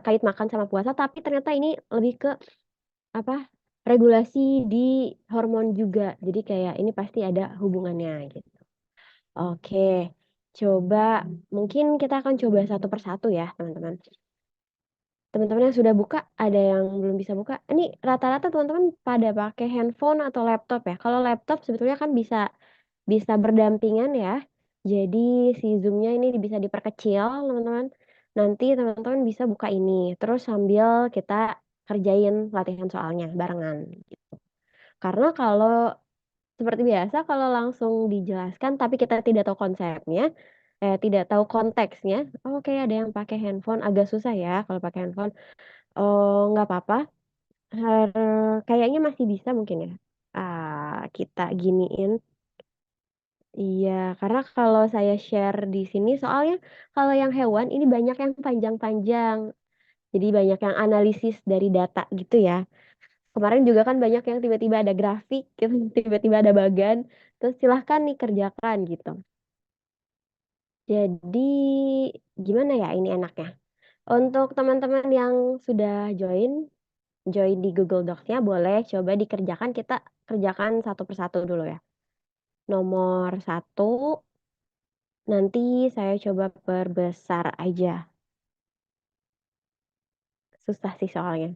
terkait makan sama puasa, tapi ternyata ini lebih ke apa, regulasi di hormon juga. Jadi kayak ini pasti ada hubungannya gitu. Oke, coba mungkin kita akan coba satu persatu ya, teman-teman. Teman-teman yang sudah buka, ada yang belum bisa buka. Ini rata-rata teman-teman pada pakai handphone atau laptop ya. Kalau laptop sebetulnya kan bisa bisa berdampingan ya. Jadi si Zoom-nya ini bisa diperkecil, teman-teman. Nanti teman-teman bisa buka ini, terus sambil kita kerjain latihan soalnya barengan gitu. Karena kalau seperti biasa kalau langsung dijelaskan tapi kita tidak tahu konsepnya, tidak tahu konteksnya, oke ada yang pakai handphone agak susah ya kalau pakai handphone. Nggak apa-apa, kayaknya masih bisa mungkin ya, kita giniin. Iya, karena kalau saya share di sini soalnya kalau yang hewan ini banyak yang panjang-panjang, jadi banyak yang analisis dari data gitu ya. Kemarin juga kan banyak yang tiba-tiba ada grafik gitu, tiba-tiba ada bagan, terus silahkan nih kerjakan gitu. Jadi gimana ya ini enaknya? Untuk teman-teman yang sudah join di Google Docs-nya boleh coba dikerjakan, kita kerjakan satu persatu dulu ya. Nomor satu, nanti saya coba perbesar aja. Susah sih soalnya.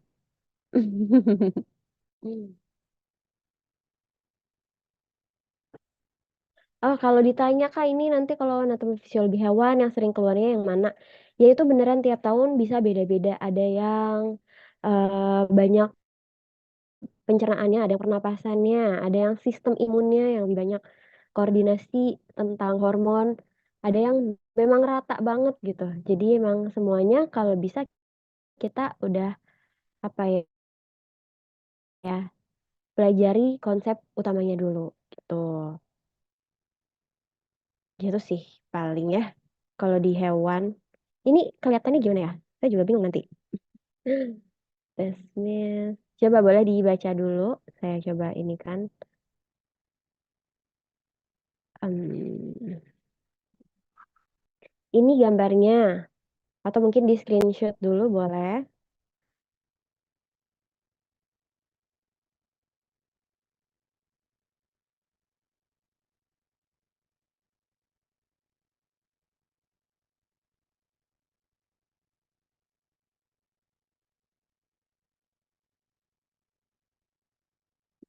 Oh, kalau ditanya Kak ini nanti kalau anatomi fisiologi hewan yang sering keluarnya yang mana? Ya itu beneran tiap tahun bisa beda-beda. Ada yang banyak pencernaannya, ada yang pernapasannya, ada yang sistem imunnya yang lebih banyak koordinasi tentang hormon, ada yang memang rata banget gitu. Jadi emang semuanya kalau bisa kita udah apa ya, pelajari konsep utamanya dulu gitu. Gitu sih paling ya. Kalau di hewan, ini kelihatannya gimana ya? Saya juga bingung nanti. Tesnya, coba boleh dibaca dulu. Saya coba ini kan. Em, ini gambarnya. Atau mungkin di screenshot dulu boleh.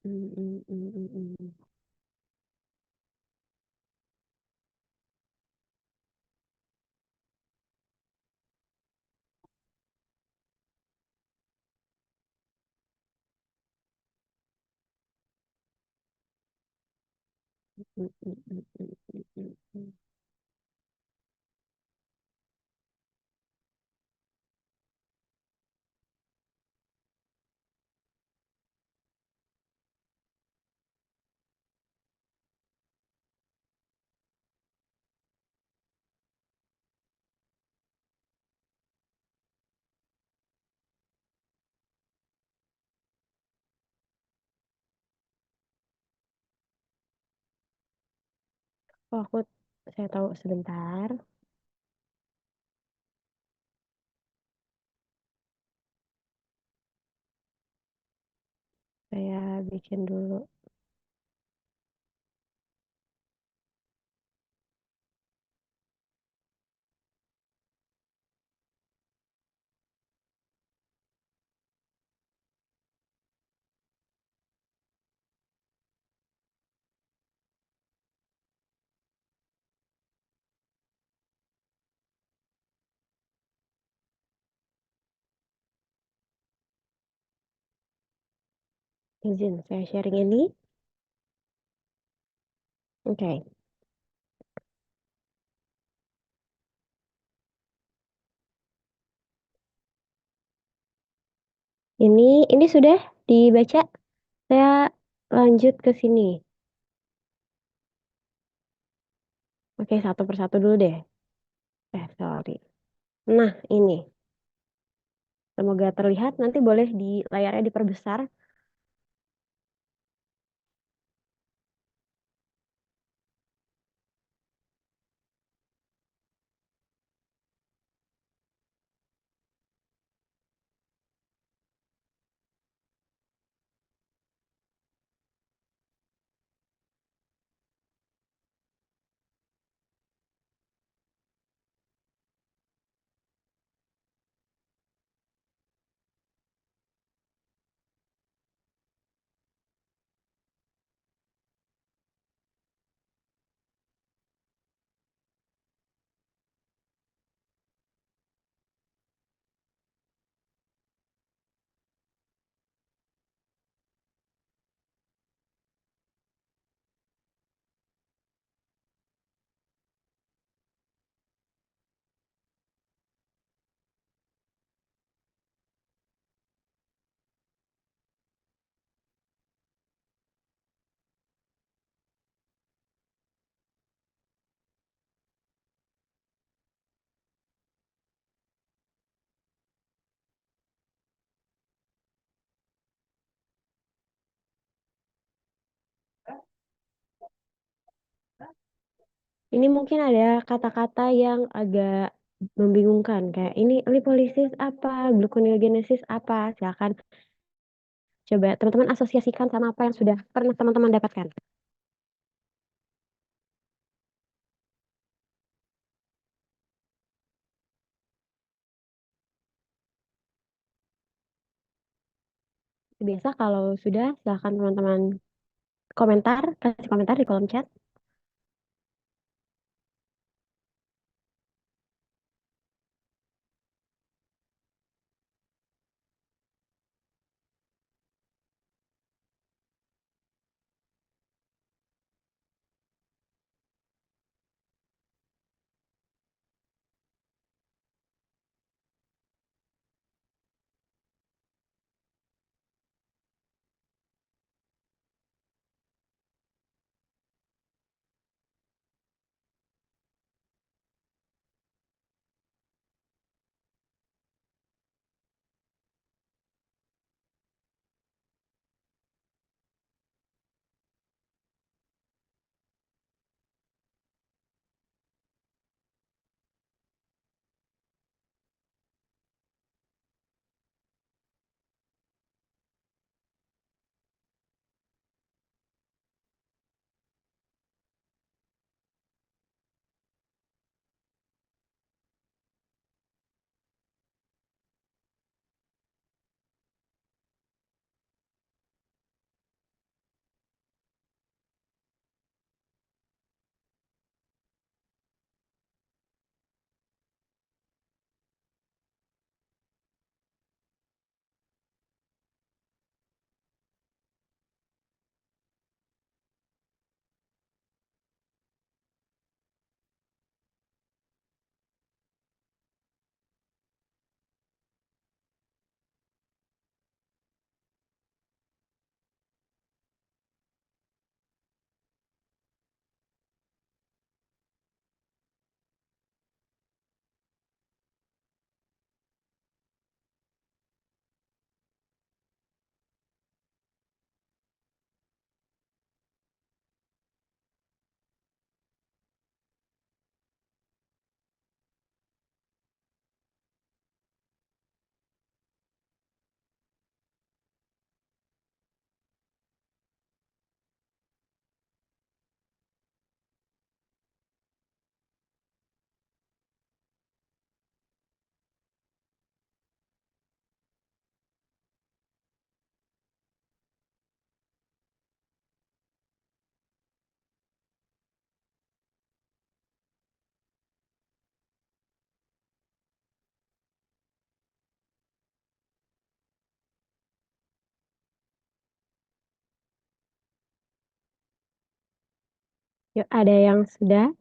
Mm, mm, mm, mm, mm. Mm, mm, mm, mm, mm, mm, mm. Oh, saya tahu sebentar. Saya bikin dulu. Izin saya sharing ini. Oke. Ini sudah dibaca. Saya lanjut ke sini. Oke, satu persatu dulu deh. Sorry. Nah, ini. Semoga terlihat. Nanti boleh di layarnya diperbesar. Ini mungkin ada kata-kata yang agak membingungkan kayak ini lipolisis apa, gluconeogenesis apa. Silakan coba teman-teman asosiasikan sama apa yang sudah pernah teman-teman dapatkan. Biasa kalau sudah silakan teman-teman komentar, kasih komentar di kolom chat. Yuk, ada yang sudah?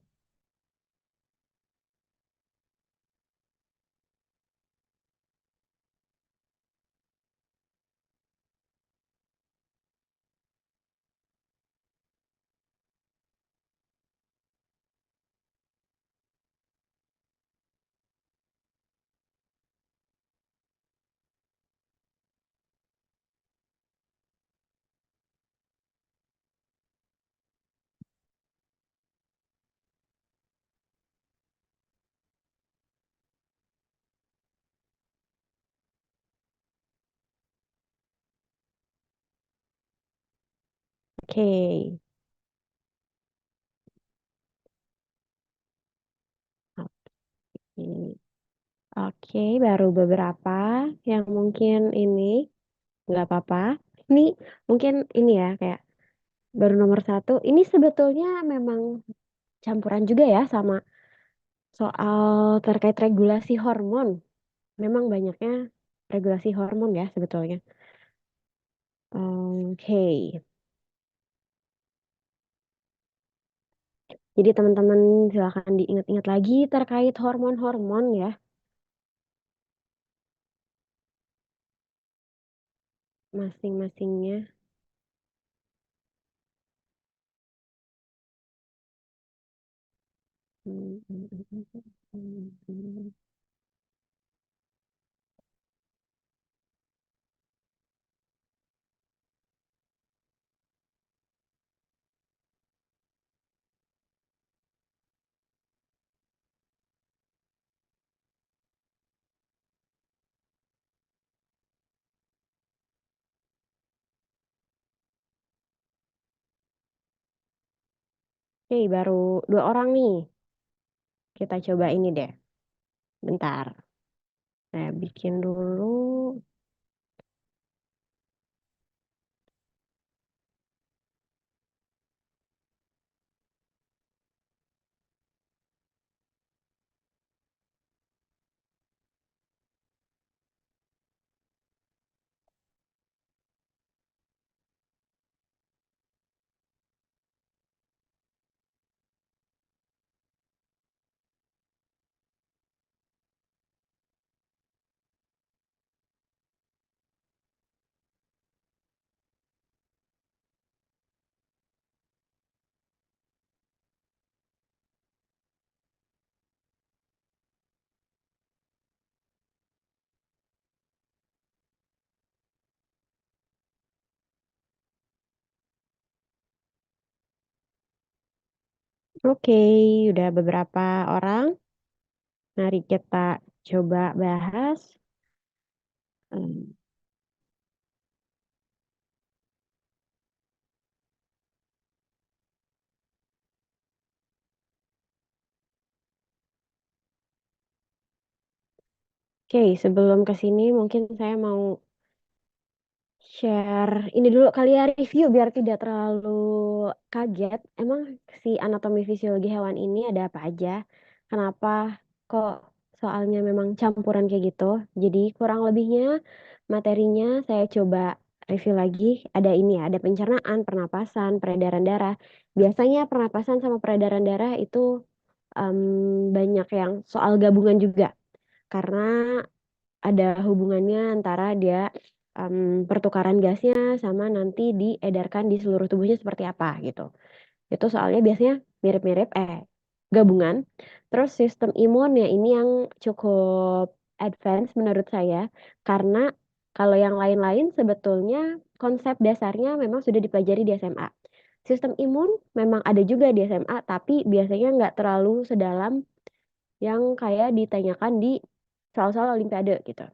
Oke. Oke. Oke, baru beberapa yang mungkin ini nggak apa-apa. Ini mungkin ini ya kayak baru nomor satu. Ini sebetulnya memang campuran juga ya sama soal terkait regulasi hormon. Memang banyaknya regulasi hormon ya sebetulnya. Oke, jadi teman-teman silakan diingat-ingat lagi terkait hormon-hormon ya masing-masingnya. Hmm, hmm, hmm, hmm, hmm. Oke, baru dua orang nih. Kita coba ini deh. Bentar. Saya bikin dulu. Oke, udah beberapa orang. Mari kita coba bahas. Hmm, Oke, sebelum ke sini mungkin saya mau share ini dulu kali ya review biar tidak terlalu kaget. Emang si anatomi fisiologi hewan ini ada apa aja? Kenapa kok soalnya memang campuran kayak gitu? Jadi kurang lebihnya materinya saya coba review lagi. Ada ini ya, ada pencernaan, pernapasan, peredaran darah. Biasanya pernapasan sama peredaran darah itu banyak yang soal gabungan juga. Karena ada hubungannya antara dia pertukaran gasnya sama nanti diedarkan di seluruh tubuhnya seperti apa gitu. Itu soalnya biasanya mirip-mirip gabungan. Terus sistem imun ya ini yang cukup advance menurut saya karena kalau yang lain-lain sebetulnya konsep dasarnya memang sudah dipelajari di SMA. Sistem imun memang ada juga di SMA tapi biasanya nggak terlalu sedalam yang kayak ditanyakan di soal-soal olimpiade gitu.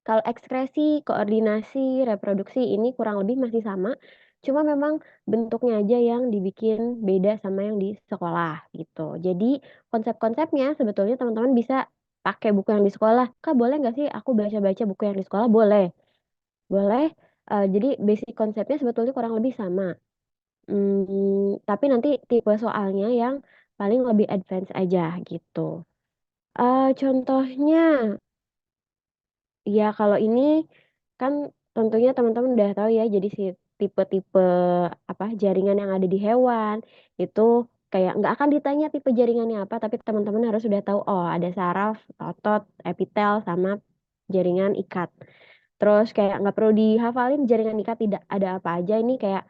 Kalau ekskresi, koordinasi, reproduksi ini kurang lebih masih sama. Cuma memang bentuknya aja yang dibikin beda sama yang di sekolah gitu. Jadi konsep-konsepnya sebetulnya teman-teman bisa pakai buku yang di sekolah. Kak boleh nggak sih aku baca-baca buku yang di sekolah? Boleh. Boleh. Jadi basic konsepnya sebetulnya kurang lebih sama. Tapi nanti tipe soalnya yang paling lebih advance aja gitu. Contohnya ya kalau ini kan tentunya teman-teman udah tahu ya, jadi si tipe-tipe apa jaringan yang ada di hewan itu kayak nggak akan ditanya tipe jaringannya apa, tapi teman-teman harus sudah tahu oh ada saraf, otot, epitel sama jaringan ikat. Terus kayak nggak perlu dihafalin jaringan ikat tidak ada apa aja ini kayak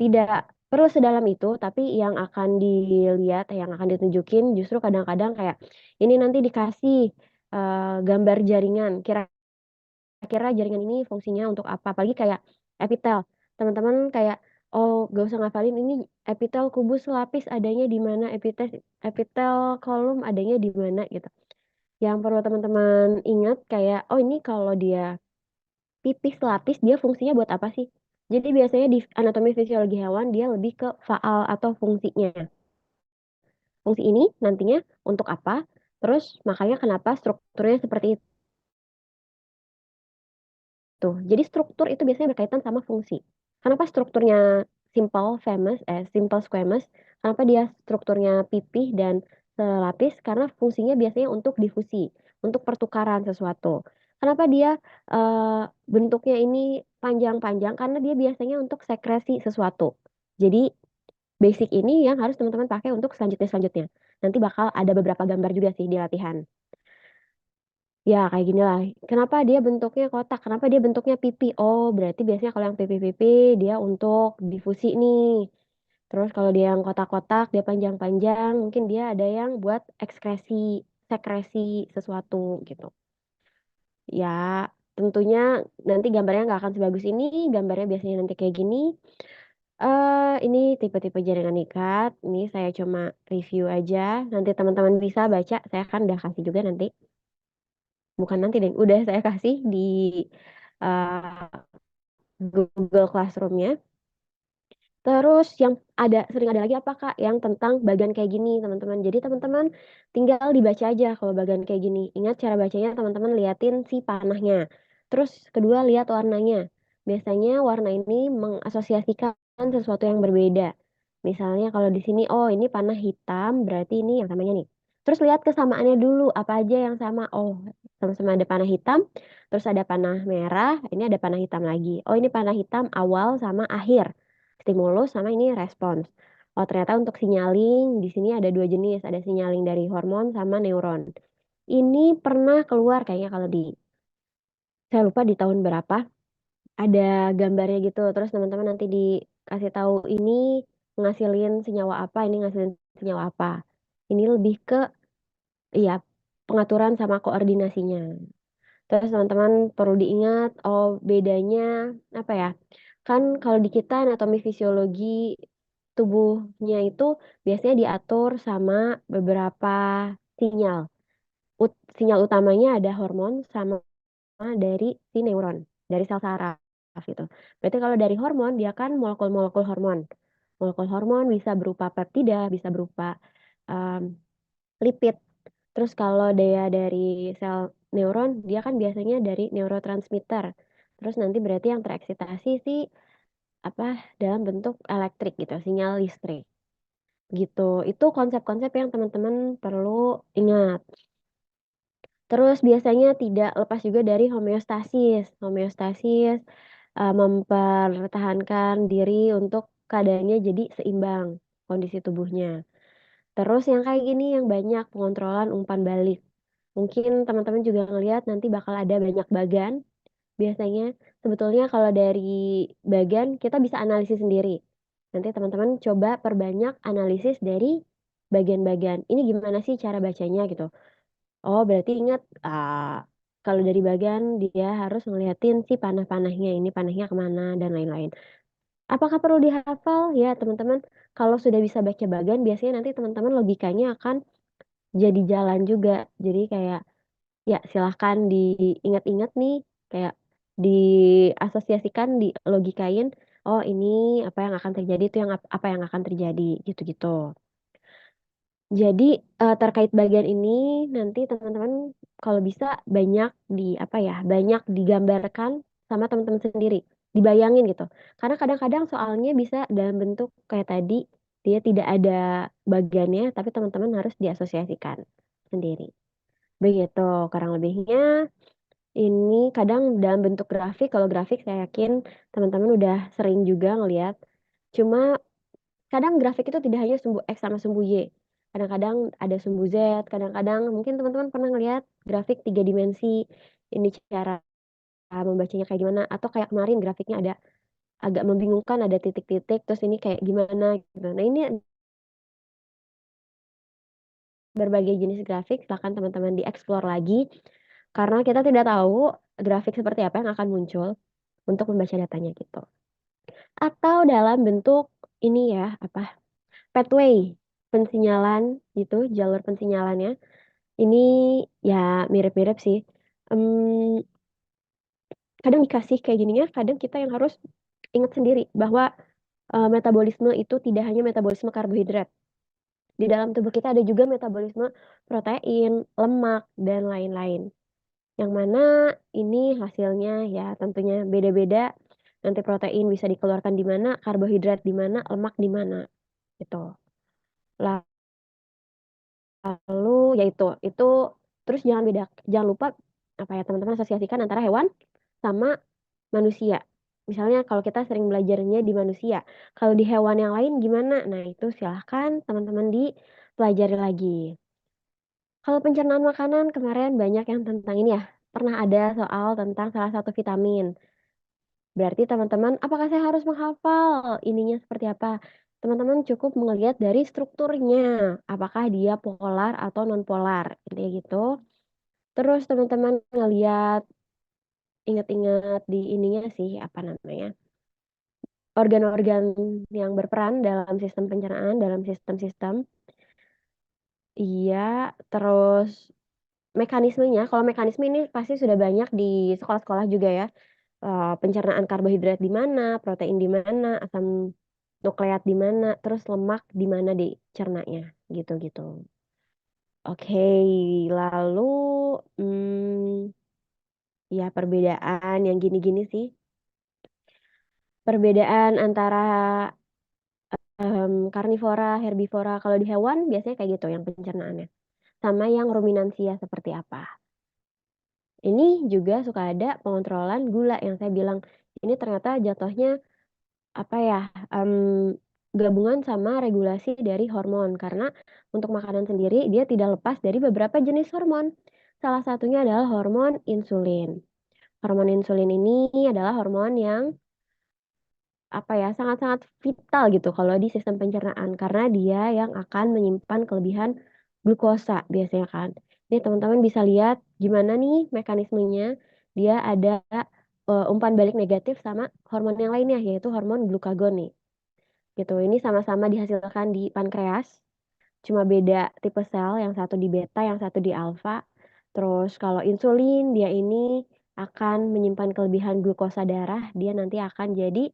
tidak perlu sedalam itu, tapi yang akan dilihat, yang akan ditunjukin justru kadang-kadang kayak ini nanti dikasih gambar jaringan. Kira-kira jaringan ini fungsinya untuk apa? Apalagi kayak epitel. Teman-teman kayak, oh gak usah ngafalin ini epitel kubus lapis adanya di mana, epitel epitel kolom adanya di mana gitu. Yang perlu teman-teman ingat kayak, oh ini kalau dia pipis lapis dia fungsinya buat apa sih? Jadi biasanya di anatomi fisiologi hewan dia lebih ke faal atau fungsinya. Fungsi ini nantinya untuk apa? Terus makanya kenapa strukturnya seperti tuh. Jadi struktur itu biasanya berkaitan sama fungsi. Kenapa strukturnya simple squamous? Kenapa dia strukturnya pipih dan selapis? Karena fungsinya biasanya untuk difusi, untuk pertukaran sesuatu. Kenapa dia bentuknya ini panjang-panjang? Karena dia biasanya untuk sekresi sesuatu. Jadi basic ini yang harus teman-teman pakai untuk selanjutnya. Nanti bakal ada beberapa gambar juga sih di latihan. Ya, kayak gini lah. Kenapa dia bentuknya kotak? Kenapa dia bentuknya pipi? Oh, berarti biasanya kalau yang pipi-pipi dia untuk difusi nih. Terus kalau dia yang kotak-kotak, dia panjang-panjang, mungkin dia ada yang buat ekskresi, sekresi sesuatu gitu. Ya, tentunya nanti gambarnya nggak akan sebagus ini. Gambarnya biasanya nanti kayak gini. Ini tipe-tipe jaringan ikat. Ini saya cuma review aja. Nanti teman-teman bisa baca. Saya kan udah kasih juga nanti. Bukan nanti deh, udah saya kasih di uh, Google Classroom-nya. Terus yang sering ada lagi apa Kak, yang tentang bagan kayak gini teman-teman. Jadi teman-teman tinggal dibaca aja kalau bagan kayak gini. Ingat cara bacanya teman-teman liatin si panahnya. Terus kedua lihat warnanya. Biasanya warna ini mengasosiasikan sesuatu yang berbeda. Misalnya kalau di sini, oh ini panah hitam, berarti ini yang samanya nih. Terus lihat kesamaannya dulu, apa aja yang sama. Oh, sama-sama ada panah hitam, terus ada panah merah, ini ada panah hitam lagi. Oh ini panah hitam awal sama akhir stimulus sama ini respons. Oh, ternyata untuk signaling di sini ada dua jenis, ada signaling dari hormon sama neuron. Ini pernah keluar kayaknya kalau saya lupa di tahun berapa, ada gambarnya gitu. Terus teman-teman nanti dikasih tahu ini ngasilin senyawa apa, ini ngasilin senyawa apa. Ini lebih ke ya pengaturan sama koordinasinya. Terus teman-teman perlu diingat, oh bedanya apa ya? Kan kalau di kita anatomi fisiologi tubuhnya itu biasanya diatur sama beberapa sinyal. Sinyal utamanya ada hormon sama dari si neuron, dari sel saraf gitu. Berarti kalau dari hormon dia kan molekul-molekul hormon. Molekul hormon bisa berupa peptida, bisa berupa em, lipid. Terus kalau dia dari sel neuron, dia kan biasanya dari neurotransmitter. Terus nanti berarti yang tereksitasi sih apa dalam bentuk elektrik gitu, sinyal listrik gitu. Itu konsep-konsep yang teman-teman perlu ingat. Terus biasanya tidak lepas juga dari homeostasis. Homeostasis mempertahankan diri untuk keadaannya jadi seimbang kondisi tubuhnya. Terus yang kayak gini yang banyak pengontrolan umpan balik. Mungkin teman-teman juga ngelihat nanti bakal ada banyak bagan. Biasanya sebetulnya kalau dari bagan kita bisa analisis sendiri. Nanti teman-teman coba perbanyak analisis dari bagian-bagian. Ini gimana sih cara bacanya gitu. Oh berarti ingat kalau dari bagan dia harus ngeliatin si panah-panahnya. Ini panahnya kemana dan lain-lain. Apakah perlu dihafal? Ya teman-teman kalau sudah bisa baca bagan biasanya nanti teman-teman logikanya akan jadi jalan juga. Jadi kayak ya silahkan diingat-ingat nih, kayak diasosiasikan, dilogikain, oh ini apa yang akan terjadi, itu yang apa yang akan terjadi, gitu-gitu. Jadi terkait bagian ini nanti teman-teman kalau bisa banyak apa ya, banyak digambarkan sama teman-teman sendiri, dibayangin gitu. Karena kadang-kadang soalnya bisa dalam bentuk kayak tadi, dia tidak ada bagiannya, tapi teman-teman harus diasosiasikan sendiri. Begitu, kurang lebihnya. Ini kadang dalam bentuk grafik, kalau grafik saya yakin teman-teman udah sering juga ngelihat. Cuma kadang grafik itu tidak hanya sumbu X sama sumbu Y. Kadang-kadang ada sumbu Z, kadang-kadang mungkin teman-teman pernah ngelihat grafik tiga dimensi. Ini cara membacanya kayak gimana. Atau kayak kemarin grafiknya ada agak membingungkan, ada titik-titik, terus ini kayak gimana gitu. Nah ini berbagai jenis grafik, silakan teman-teman dieksplor lagi. Karena kita tidak tahu grafik seperti apa yang akan muncul untuk membaca datanya gitu. Atau dalam bentuk ini ya, apa, pathway, pensinyalan gitu, jalur pensinyalannya. Ini ya mirip-mirip sih. Em, Kadang dikasih kayak gininya, kadang kita yang harus ingat sendiri bahwa metabolisme itu tidak hanya metabolisme karbohidrat. Di dalam tubuh kita ada juga metabolisme protein, lemak, dan lain-lain. Yang mana ini hasilnya ya tentunya beda-beda. Nanti protein bisa dikeluarkan di mana, karbohidrat di mana, lemak di mana gitu. Lalu ya itu terus jangan lupa apa ya teman-teman asosiasikan antara hewan sama manusia. Misalnya kalau kita sering belajarnya di manusia, kalau di hewan yang lain gimana? Nah, itu silahkan teman-teman dipelajari lagi. Kalau pencernaan makanan kemarin banyak yang tentang ini ya. Pernah ada soal tentang salah satu vitamin. Berarti teman-teman, apakah saya harus menghafal ininya seperti apa? Teman-teman cukup melihat dari strukturnya, apakah dia polar atau non polar, kayak gitu. Terus teman-teman ngelihat, ingat-ingat di ininya sih, apa namanya, organ-organ yang berperan dalam sistem pencernaan, dalam sistem-sistem. Iya, terus mekanismenya, kalau mekanisme ini pasti sudah banyak di sekolah-sekolah juga ya. Pencernaan karbohidrat di mana, protein di mana, asam nukleat di mana, terus lemak di mana di cernanya, gitu-gitu. Oke, lalu ya perbedaan yang gini-gini sih. Perbedaan antara karnivora, herbivora. Kalau di hewan biasanya kayak gitu yang pencernaannya. Sama yang ruminansia seperti apa. Ini juga suka ada pengontrolan gula yang saya bilang. Ini ternyata jatuhnya apa ya, em, gabungan sama regulasi dari hormon. Karena untuk makanan sendiri dia tidak lepas dari beberapa jenis hormon. Salah satunya adalah hormon insulin. Hormon insulin ini adalah hormon yang apa ya, sangat-sangat vital gitu kalau di sistem pencernaan karena dia yang akan menyimpan kelebihan glukosa biasanya kan. Ini teman-teman bisa lihat gimana nih mekanismenya. Dia ada umpan balik negatif sama hormon yang lainnya yaitu hormon glukagon nih. Gitu. Ini sama-sama dihasilkan di pankreas. Cuma beda tipe sel, yang satu di beta, yang satu di alfa. Terus kalau insulin, dia ini akan menyimpan kelebihan glukosa darah, dia nanti akan jadi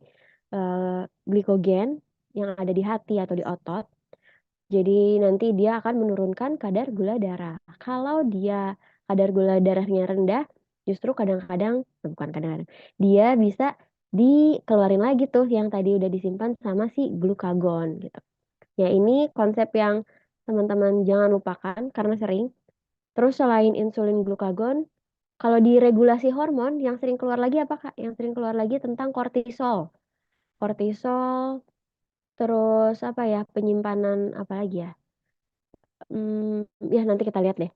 glikogen yang ada di hati atau di otot. Jadi nanti dia akan menurunkan kadar gula darah. Kalau dia kadar gula darahnya rendah, justru kadang-kadang, bukan kadang-kadang, dia bisa dikeluarin lagi tuh yang tadi udah disimpan sama si glukagon gitu. Ya ini konsep yang teman-teman jangan lupakan karena sering. Terus selain insulin glukagon, kalau di regulasi hormon yang sering keluar lagi apa Kak? Yang sering keluar lagi tentang kortisol. Kortisol, terus apa ya, penyimpanan apa lagi ya? Ya nanti kita lihat deh.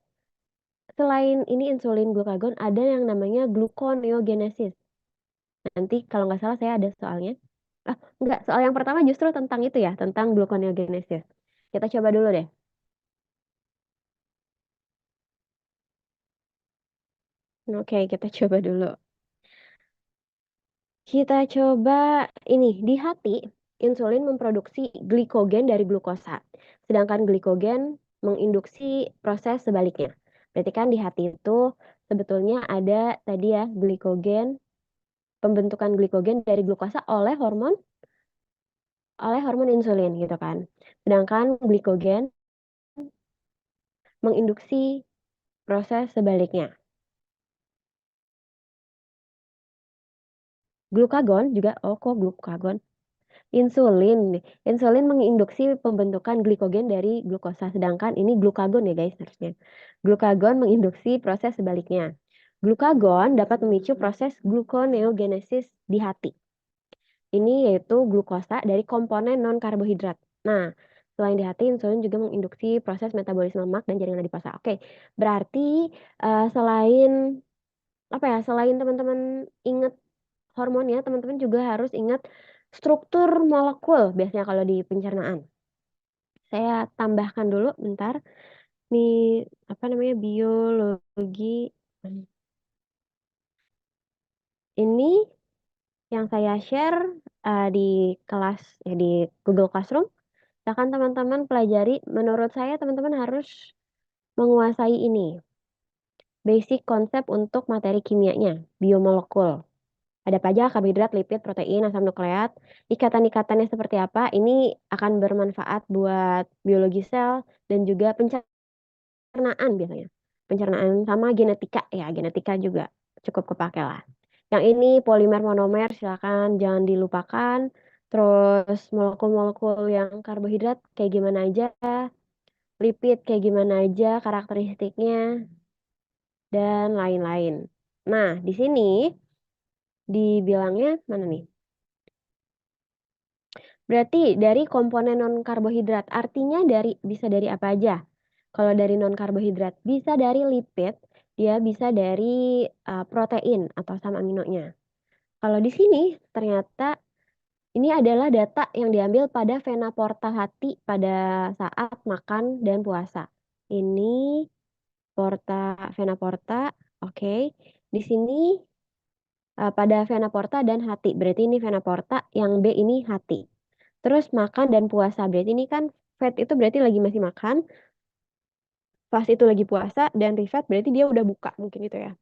Selain ini insulin glukagon, ada yang namanya gluconeogenesis. Nanti kalau nggak salah saya ada soalnya. Ah, nggak, soal yang pertama justru tentang itu ya, tentang gluconeogenesis. Kita coba dulu deh. Oke, kita coba dulu. Kita coba ini, di hati, insulin memproduksi glikogen dari glukosa. Sedangkan glikogen menginduksi proses sebaliknya. Berarti kan di hati itu sebetulnya ada tadi ya glikogen, pembentukan glikogen dari glukosa oleh hormon insulin gitu kan. Sedangkan glikogen menginduksi proses sebaliknya. Glukagon juga, oh kok glukagon? Insulin. Insulin menginduksi pembentukan glikogen dari glukosa, sedangkan ini glukagon ya guys harusnya. Glukagon menginduksi proses sebaliknya. Glukagon dapat memicu proses gluconeogenesis di hati. Ini yaitu glukosa dari komponen non-karbohidrat. Nah, selain di hati, insulin juga menginduksi proses metabolisme lemak dan jaringan adiposa. Oke, berarti selain apa ya? Selain teman-teman ingat hormonnya, teman-teman juga harus ingat struktur molekul biasanya kalau di pencernaan. Saya tambahkan dulu bentar. Nih, apa namanya, biologi. Ini yang saya share di kelas, di Google Classroom. Silakan teman-teman pelajari. Menurut saya teman-teman harus menguasai ini. Basic konsep untuk materi kimianya, biomolekul. Ada apa aja, karbohidrat, lipid, protein, asam nukleat. Ikatan-ikatannya seperti apa, ini akan bermanfaat buat biologi sel dan juga pencernaan biasanya. Pencernaan sama genetika, ya genetika juga cukup kepake lah. Yang ini polimer monomer silakan jangan dilupakan. Terus molekul-molekul yang karbohidrat kayak gimana aja, lipid kayak gimana aja karakteristiknya, dan lain-lain. Nah, di sini dibilangnya mana nih? Berarti dari komponen non-karbohidrat, artinya bisa dari apa aja? Kalau dari non-karbohidrat, bisa dari lipid, dia bisa dari protein atau asam aminonya. Kalau di sini ternyata ini adalah data yang diambil pada vena porta hati pada saat makan dan puasa. Ini vena porta, oke. Di sini pada vena porta dan hati. Berarti ini vena porta, yang B ini hati. Terus makan dan puasa. Berarti ini kan fat itu berarti lagi masih makan, pas itu lagi puasa, dan refat berarti dia udah buka mungkin itu ya.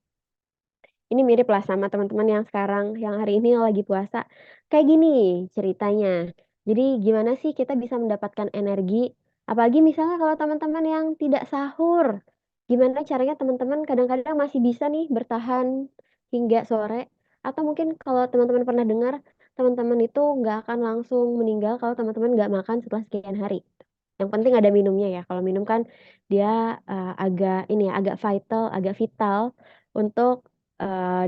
Ini mirip lah sama teman-teman yang sekarang, yang hari ini lagi puasa. Kayak gini ceritanya. Jadi gimana sih kita bisa mendapatkan energi? Apalagi misalnya kalau teman-teman yang tidak sahur, gimana caranya teman-teman kadang-kadang masih bisa nih bertahan hingga sore? Atau mungkin kalau teman-teman pernah dengar, teman-teman itu nggak akan langsung meninggal kalau teman-teman nggak makan setelah sekian hari. Yang penting ada minumnya ya. Kalau minum kan dia, agak ini ya, agak vital untuk,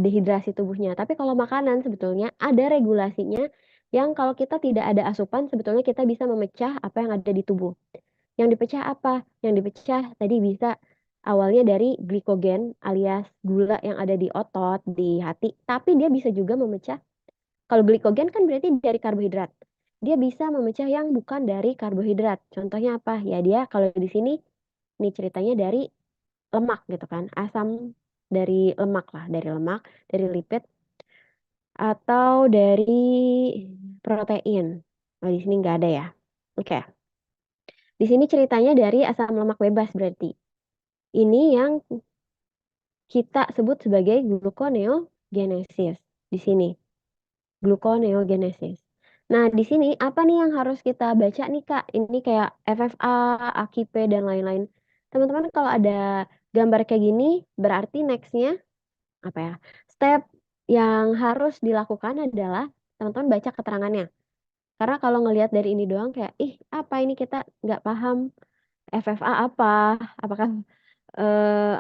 dehidrasi tubuhnya. Tapi kalau makanan sebetulnya ada regulasinya yang kalau kita tidak ada asupan sebetulnya kita bisa memecah apa yang ada di tubuh. Yang dipecah apa? Yang dipecah tadi bisa awalnya dari glikogen alias gula yang ada di otot, di hati, tapi dia bisa juga memecah kalau glikogen kan berarti dari karbohidrat. Dia bisa memecah yang bukan dari karbohidrat. Contohnya apa? Ya dia kalau di sini nih ceritanya dari lemak gitu kan, asam dari lemak lah, dari lemak, dari lipid atau dari protein. Oh, di sini nggak ada ya. Oke. Di sini ceritanya dari asam lemak bebas berarti. Ini yang kita sebut sebagai gluconeogenesis di sini. Gluconeogenesis. Nah, di sini apa nih yang harus kita baca nih, Kak? Ini kayak FFA, AKP, dan lain-lain. Teman-teman kalau ada gambar kayak gini, berarti next-nya apa ya? Step yang harus dilakukan adalah teman-teman baca keterangannya. Karena kalau ngelihat dari ini doang kayak, ih apa ini kita nggak paham FFA apa, apakah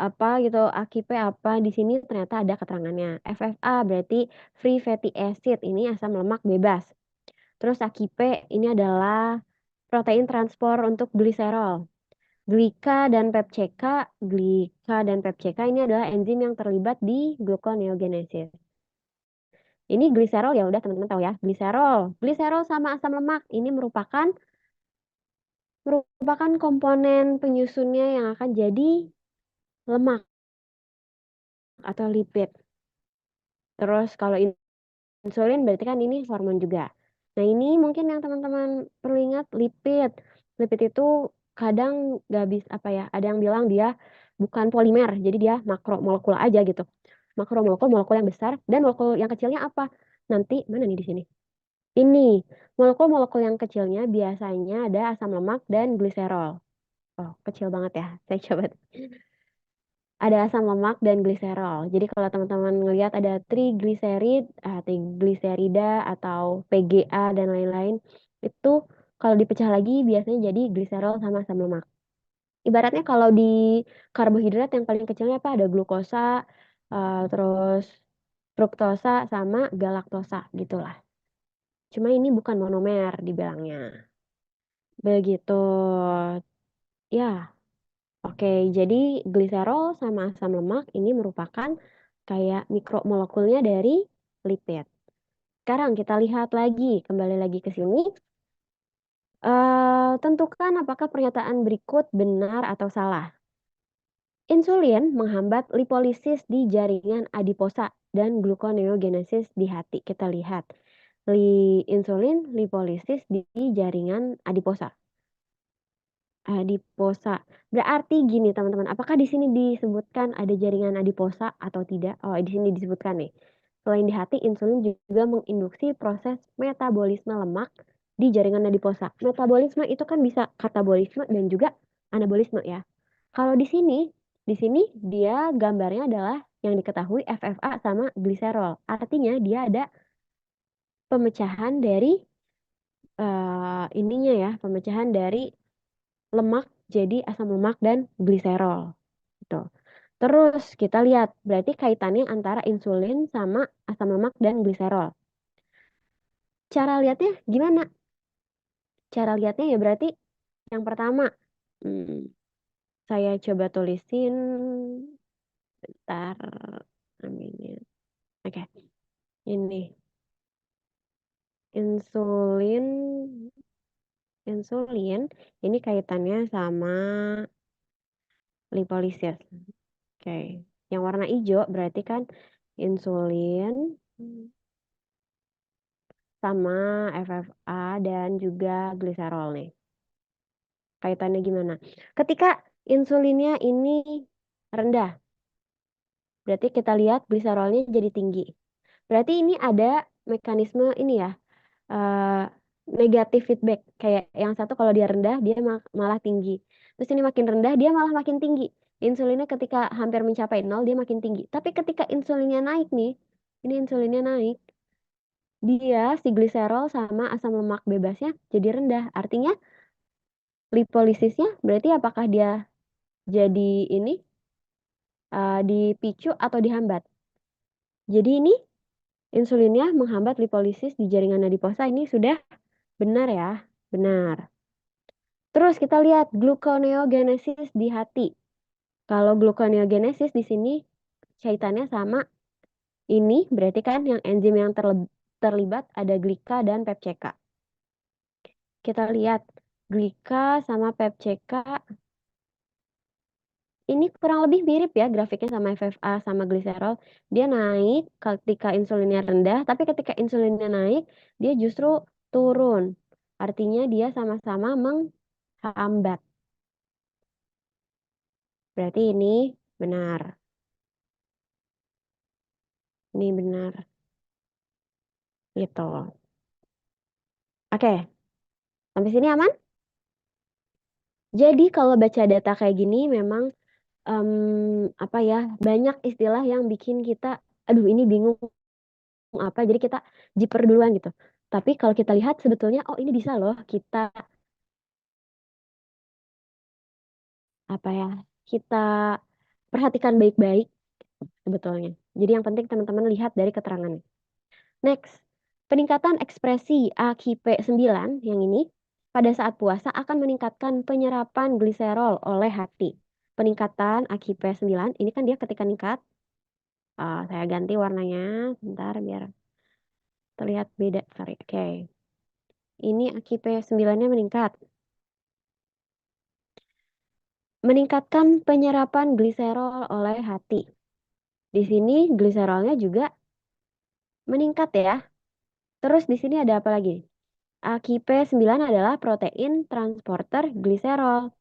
apa gitu, AKIP apa, di sini ternyata ada keterangannya. FFA berarti free fatty acid, ini asam lemak bebas. Terus AKIP ini adalah protein transport untuk gliserol. Glika dan pepceka ini adalah enzim yang terlibat di gluconeogenesis. Ini gliserol ya udah teman-teman tahu ya, gliserol. Gliserol sama asam lemak ini merupakan komponen penyusunnya yang akan jadi lemak atau lipid. Terus kalau insulin berarti kan ini hormon juga. Nah ini mungkin yang teman-teman perlu ingat lipid. Lipid itu kadang nggak bisa apa ya, ada yang bilang dia bukan polimer, jadi dia makromolekul aja gitu. Makromolekul, molekul yang besar, dan molekul yang kecilnya apa? Nanti, mana nih di sini? Ini, molekul-molekul yang kecilnya biasanya ada asam lemak dan gliserol. Oh, kecil banget ya. Saya coba. Ada asam lemak dan gliserol. Jadi kalau teman-teman ngelihat ada trigliserid, trigliserida atau PGA dan lain-lain, itu kalau dipecah lagi biasanya jadi gliserol sama asam lemak. Ibaratnya kalau di karbohidrat yang paling kecilnya apa? Ada glukosa, terus fruktosa sama galaktosa gitulah. Cuma ini bukan monomer dibilangnya. Begitu. Ya, oke, jadi gliserol sama asam lemak ini merupakan kayak mikromolekulnya dari lipid. Sekarang kita lihat lagi, kembali lagi ke sini. Tentukan apakah pernyataan berikut benar atau salah. Insulin menghambat lipolisis di jaringan adiposa dan gluconeogenesis di hati. Kita lihat. Insulin lipolisis di jaringan adiposa. Adiposa. Berarti gini teman-teman, apakah di sini disebutkan ada jaringan adiposa atau tidak? Oh, di sini disebutkan nih. Selain di hati, insulin juga menginduksi proses metabolisme lemak di jaringan adiposa. Metabolisme itu kan bisa katabolisme dan juga anabolisme ya. Kalau di sini dia gambarnya adalah yang diketahui FFA sama gliserol. Artinya dia ada pemecahan dari ininya ya, pemecahan dari lemak jadi asam lemak dan gliserol gitu. Terus kita lihat berarti kaitannya antara insulin sama asam lemak dan gliserol. Cara lihatnya gimana? Cara lihatnya ya berarti yang pertama, hmm, saya coba tulisin bentar. Aminnya. Oke, ini insulin insulin ini kaitannya sama lipolisis. Oke. Yang warna hijau berarti kan insulin sama FFA dan juga gliserol nih. Kaitannya gimana? Ketika insulinnya ini rendah, berarti kita lihat gliserolnya jadi tinggi. Berarti ini ada mekanisme ini ya, eh, negatif feedback. Kayak yang satu kalau dia rendah, dia malah tinggi. Terus ini makin rendah, dia malah makin tinggi. Insulinnya ketika hampir mencapai nol, dia makin tinggi. Tapi ketika insulinnya naik nih, ini insulinnya naik, dia si gliserol sama asam lemak bebasnya jadi rendah. Artinya lipolisisnya berarti apakah dia jadi ini dipicu atau dihambat? Jadi ini insulinnya menghambat lipolisis di jaringan adiposa, ini sudah benar ya, benar. Terus kita lihat gluconeogenesis di hati. Kalau gluconeogenesis di sini kaitannya sama ini, berarti kan yang enzim yang terlibat ada glika dan pepceka. Kita lihat glika sama pepceka ini kurang lebih mirip ya grafiknya sama FFA sama gliserol. Dia naik ketika insulinnya rendah, tapi ketika insulinnya naik, dia justru turun. Artinya dia sama-sama menghambat. Berarti ini benar. Ini benar. Gitu. Oke, sampai sini aman? Jadi kalau baca data kayak gini memang apa ya, banyak istilah yang bikin kita, aduh ini bingung apa, jadi kita jiper duluan gitu. Tapi kalau kita lihat sebetulnya, oh ini bisa loh kita apa ya, kita perhatikan baik-baik sebetulnya. Jadi yang penting teman-teman lihat dari keterangannya. Next, peningkatan ekspresi AKP9 yang ini pada saat puasa akan meningkatkan penyerapan gliserol oleh hati. Peningkatan AKP9 ini kan dia ketika meningkat. Saya ganti warnanya sebentar biar terlihat beda. Sorry. Oke. Ini AKP9-nya meningkat. Meningkatkan penyerapan gliserol oleh hati. Di sini gliserolnya juga meningkat ya. Terus di sini ada apa lagi? AKP9 adalah protein transporter gliserol.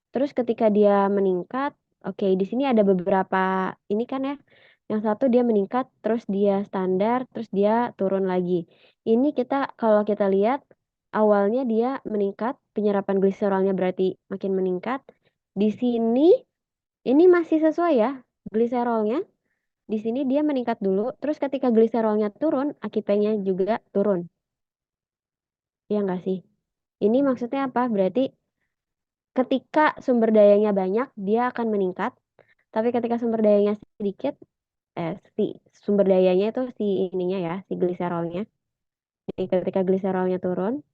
Terus ketika dia meningkat, oke, di sini ada beberapa ini kan ya. Yang satu dia meningkat, terus dia standar, terus dia turun lagi. Ini kita kalau kita lihat awalnya dia meningkat, penyerapan gliserolnya berarti makin meningkat. Di sini ini masih sesuai ya, gliserolnya. Di sini dia meningkat dulu, terus ketika gliserolnya turun, AKP-nya juga turun. Ya enggak sih? Ini maksudnya apa? Berarti ketika sumber dayanya banyak, dia akan meningkat. Tapi ketika sumber dayanya sedikit, si sumber dayanya itu si ininya ya, si gliserolnya. Jadi ketika gliserolnya turun,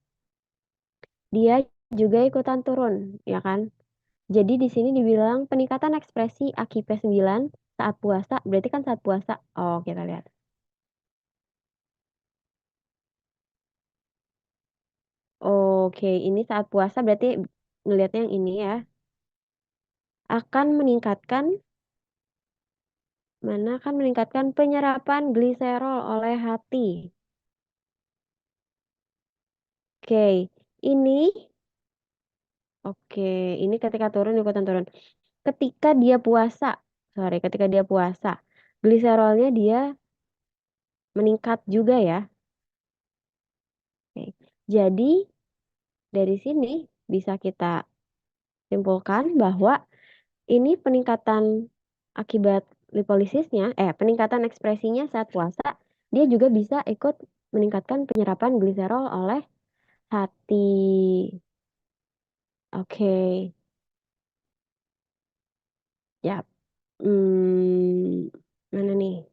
dia juga ikutan turun, ya kan? Jadi di sini dibilang peningkatan ekspresi AKP9 saat puasa, berarti kan saat puasa. Oh, kita lihat. Oke, ini saat puasa berarti ngelihatnya yang ini ya. Akan meningkatkan, mana akan meningkatkan penyerapan gliserol oleh hati. Oke, ini, oke, ini ketika turun ikutan turun. Ketika dia puasa, sorry, ketika dia puasa, gliserolnya dia meningkat juga ya. Oke. Jadi dari sini bisa kita simpulkan bahwa ini peningkatan akibat lipolisisnya, peningkatan ekspresinya saat puasa, dia juga bisa ikut meningkatkan penyerapan gliserol oleh hati. Oke, ya. Mana nih?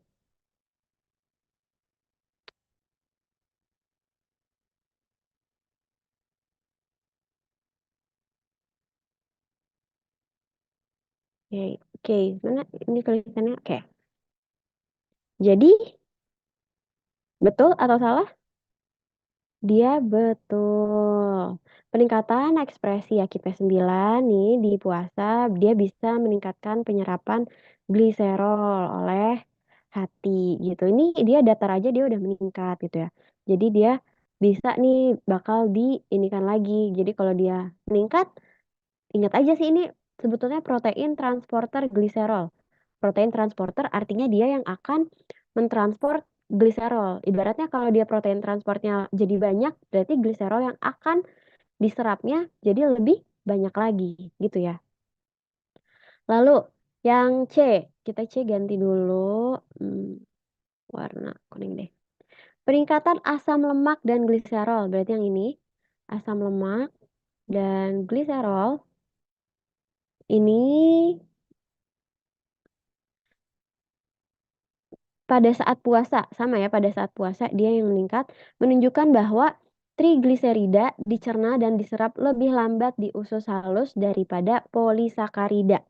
Oke, oke, mana ini tulisannya? Oke. Jadi betul atau salah? Dia betul. Peningkatan ekspresi AKP9 nih di puasa, dia bisa meningkatkan penyerapan gliserol oleh hati gitu. Ini dia datar aja dia udah meningkat gitu ya. Jadi dia bisa nih bakal diinikan lagi. Jadi kalau dia meningkat, ingat aja sih ini sebetulnya protein transporter gliserol. Protein transporter artinya dia yang akan mentransport gliserol. Ibaratnya kalau dia protein transportnya jadi banyak, berarti gliserol yang akan diserapnya jadi lebih banyak lagi, gitu ya. Lalu yang C, kita C ganti dulu warna kuning deh. Peningkatan asam lemak dan gliserol, berarti yang ini asam lemak dan gliserol ini pada saat puasa, sama ya, pada saat puasa dia yang meningkat, menunjukkan bahwa trigliserida dicerna dan diserap lebih lambat di usus halus daripada polisakarida.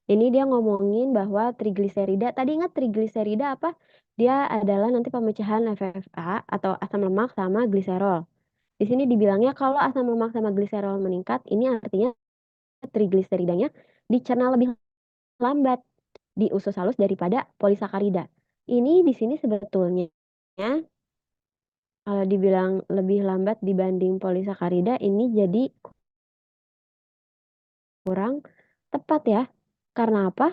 Ini dia ngomongin bahwa trigliserida, tadi ingat trigliserida apa? Dia adalah nanti pemecahan FFA atau asam lemak sama gliserol. Di sini dibilangnya kalau asam lemak sama gliserol meningkat, ini artinya trigliseridanya dicerna lebih lambat di usus halus daripada polisakarida. Ini di sini sebetulnya kalau dibilang lebih lambat dibanding polisakarida ini jadi kurang tepat ya. Karena apa?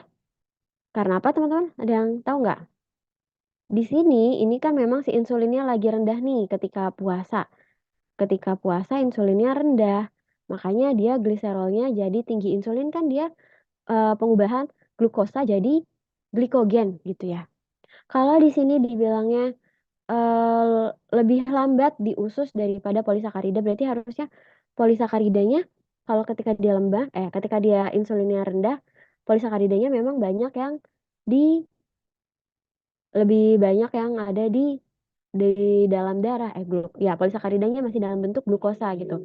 Karena apa teman-teman? Ada yang tahu nggak? Di sini ini kan memang si insulinnya lagi rendah nih ketika puasa. Ketika puasa insulinnya rendah. Makanya dia gliserolnya jadi tinggi. Insulin kan dia pengubahan glukosa jadi glikogen gitu ya. Kalau di sini dibilangnya lebih lambat di usus daripada polisakarida, berarti harusnya polisakaridanya kalau ketika dia ketika dia insulinnya rendah, polisakaridanya memang banyak yang di lebih banyak yang ada di dalam darah, ya polisakaridanya masih dalam bentuk glukosa gitu.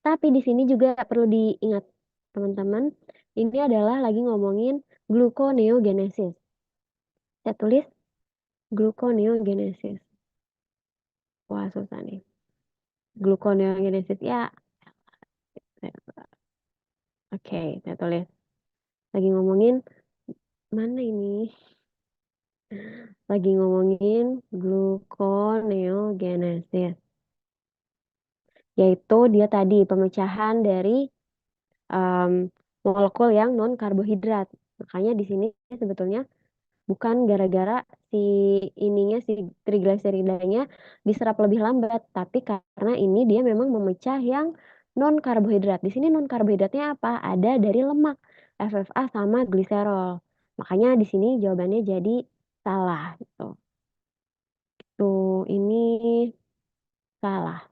Tapi di sini juga perlu diingat teman-teman, ini adalah lagi ngomongin gluconeogenesis. Saya tulis gluconeogenesis. Wah, susah nih. Gluconeogenesis ya. Oke, saya tulis. Lagi ngomongin mana ini? Lagi ngomongin gluconeogenesis. Yaitu dia tadi pemecahan dari em, molekul yang non karbohidrat. Makanya di sini sebetulnya bukan gara-gara si si trigliseridanya diserap lebih lambat, tapi karena ini dia memang memecah yang non karbohidrat. Di sini non karbohidratnya apa? Ada dari lemak, FFA sama gliserol. Makanya di sini jawabannya jadi salah gitu. Tuh, ini salah.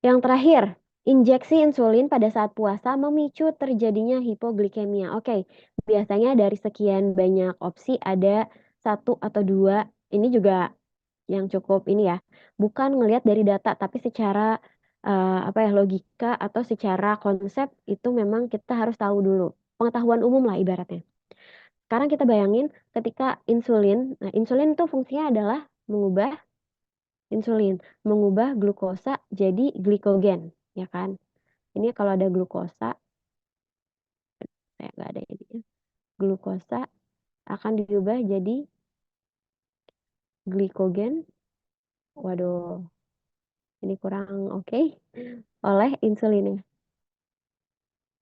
Yang terakhir, injeksi insulin pada saat puasa memicu terjadinya hipoglikemia. Oke, biasanya dari sekian banyak opsi ada satu atau dua. Ini juga yang cukup ini ya. Bukan ngelihat dari data, tapi secara apa ya logika atau secara konsep itu memang kita harus tahu dulu. Pengetahuan umum lah ibaratnya. Sekarang kita bayangin ketika insulin, nah insulin itu fungsinya adalah mengubah insulin, mengubah glukosa jadi glikogen, ya kan? Ini kalau ada glukosa, saya nggak ada ini. Glukosa akan diubah jadi glikogen. Waduh, ini kurang oke oleh insulinnya.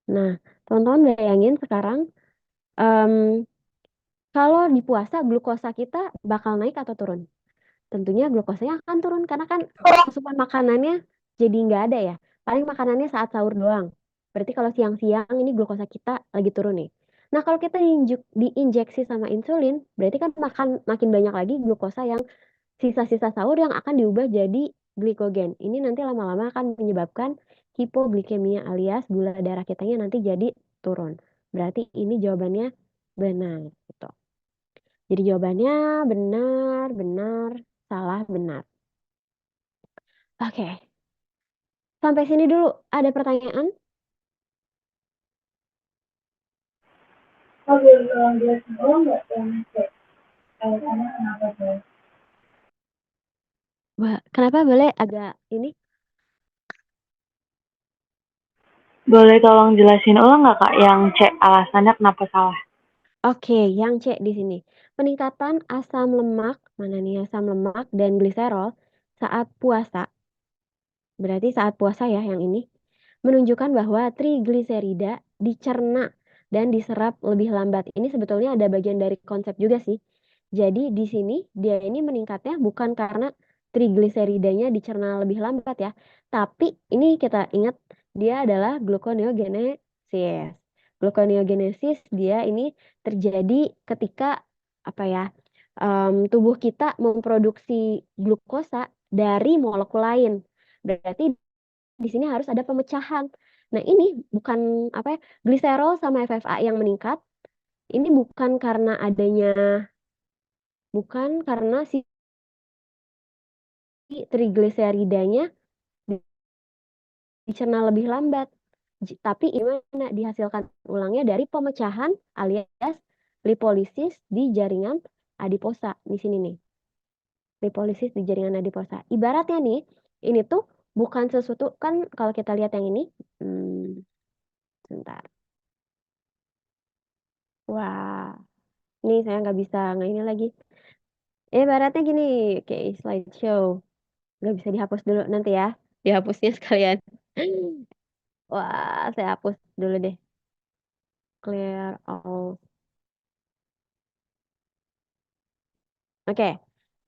Nah, teman-teman bayangin sekarang em, kalau di puasa glukosa kita bakal naik atau turun? Tentunya glukosanya akan turun karena kan asupan makanannya jadi nggak ada ya. Paling makanannya saat sahur doang. Berarti kalau siang-siang ini glukosa kita lagi turun nih. Nah kalau kita diinjeksi sama insulin, berarti kan makin banyak lagi glukosa yang sisa-sisa sahur yang akan diubah jadi glikogen. Ini nanti lama-lama akan menyebabkan hipoglikemia alias gula darah kitanya nanti jadi turun. Berarti ini jawabannya benar gitu. Jadi jawabannya benar, benar, salah, benar. Oke, sampai sini dulu. Ada pertanyaan? Oh, boleh tolong jelasin ulang nggak yang cek alasannya kenapa tuh? Wah, kenapa boleh agak ini? Boleh tolong jelasin ulang nggak kak yang cek alasannya kenapa salah? Oke, yang C di sini. Peningkatan asam lemak, mana nih asam lemak dan gliserol saat puasa. Berarti saat puasa ya yang ini menunjukkan bahwa trigliserida dicerna dan diserap lebih lambat. Ini sebetulnya ada bagian dari konsep juga sih. Jadi di sini dia ini meningkatnya bukan karena trigliseridanya dicerna lebih lambat ya, tapi ini kita ingat dia adalah gluconeogenesis. Gluconeogenesis dia ini terjadi ketika apa ya? Tubuh kita memproduksi glukosa dari molekul lain. Berarti di sini harus ada pemecahan. Nah, ini bukan apa ya, gliserol sama FFA yang meningkat. Ini bukan karena si trigliseridanya dicerna lebih lambat. Tapi ini mana dihasilkan ulangnya dari pemecahan alias lipolisis di jaringan adiposa di sini nih. Lipolisis di jaringan adiposa. Ibaratnya nih, ini tuh bukan sesuatu kan kalau kita lihat yang ini, sebentar. Wah, ini saya nggak bisa nggak ini lagi. Ibaratnya gini, kayak slideshow. Nggak bisa dihapus dulu nanti ya. Dihapusnya sekalian. Wah, saya hapus dulu deh. Clear all. Oke,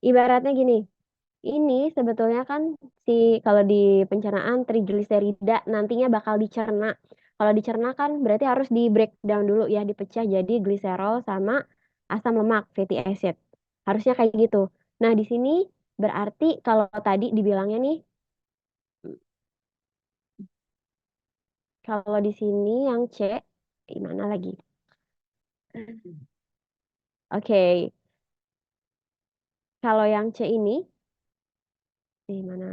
ibaratnya gini. Ini sebetulnya kan si kalau di pencernaan trigliserida nantinya bakal dicerna. Kalau dicerna kan berarti harus di breakdown dulu ya, dipecah jadi gliserol sama asam lemak fatty acid. Harusnya kayak gitu. Nah, di sini berarti kalau tadi dibilangnya nih, kalau di sini yang C, gimana lagi? Oke, kalau yang C ini, di mana?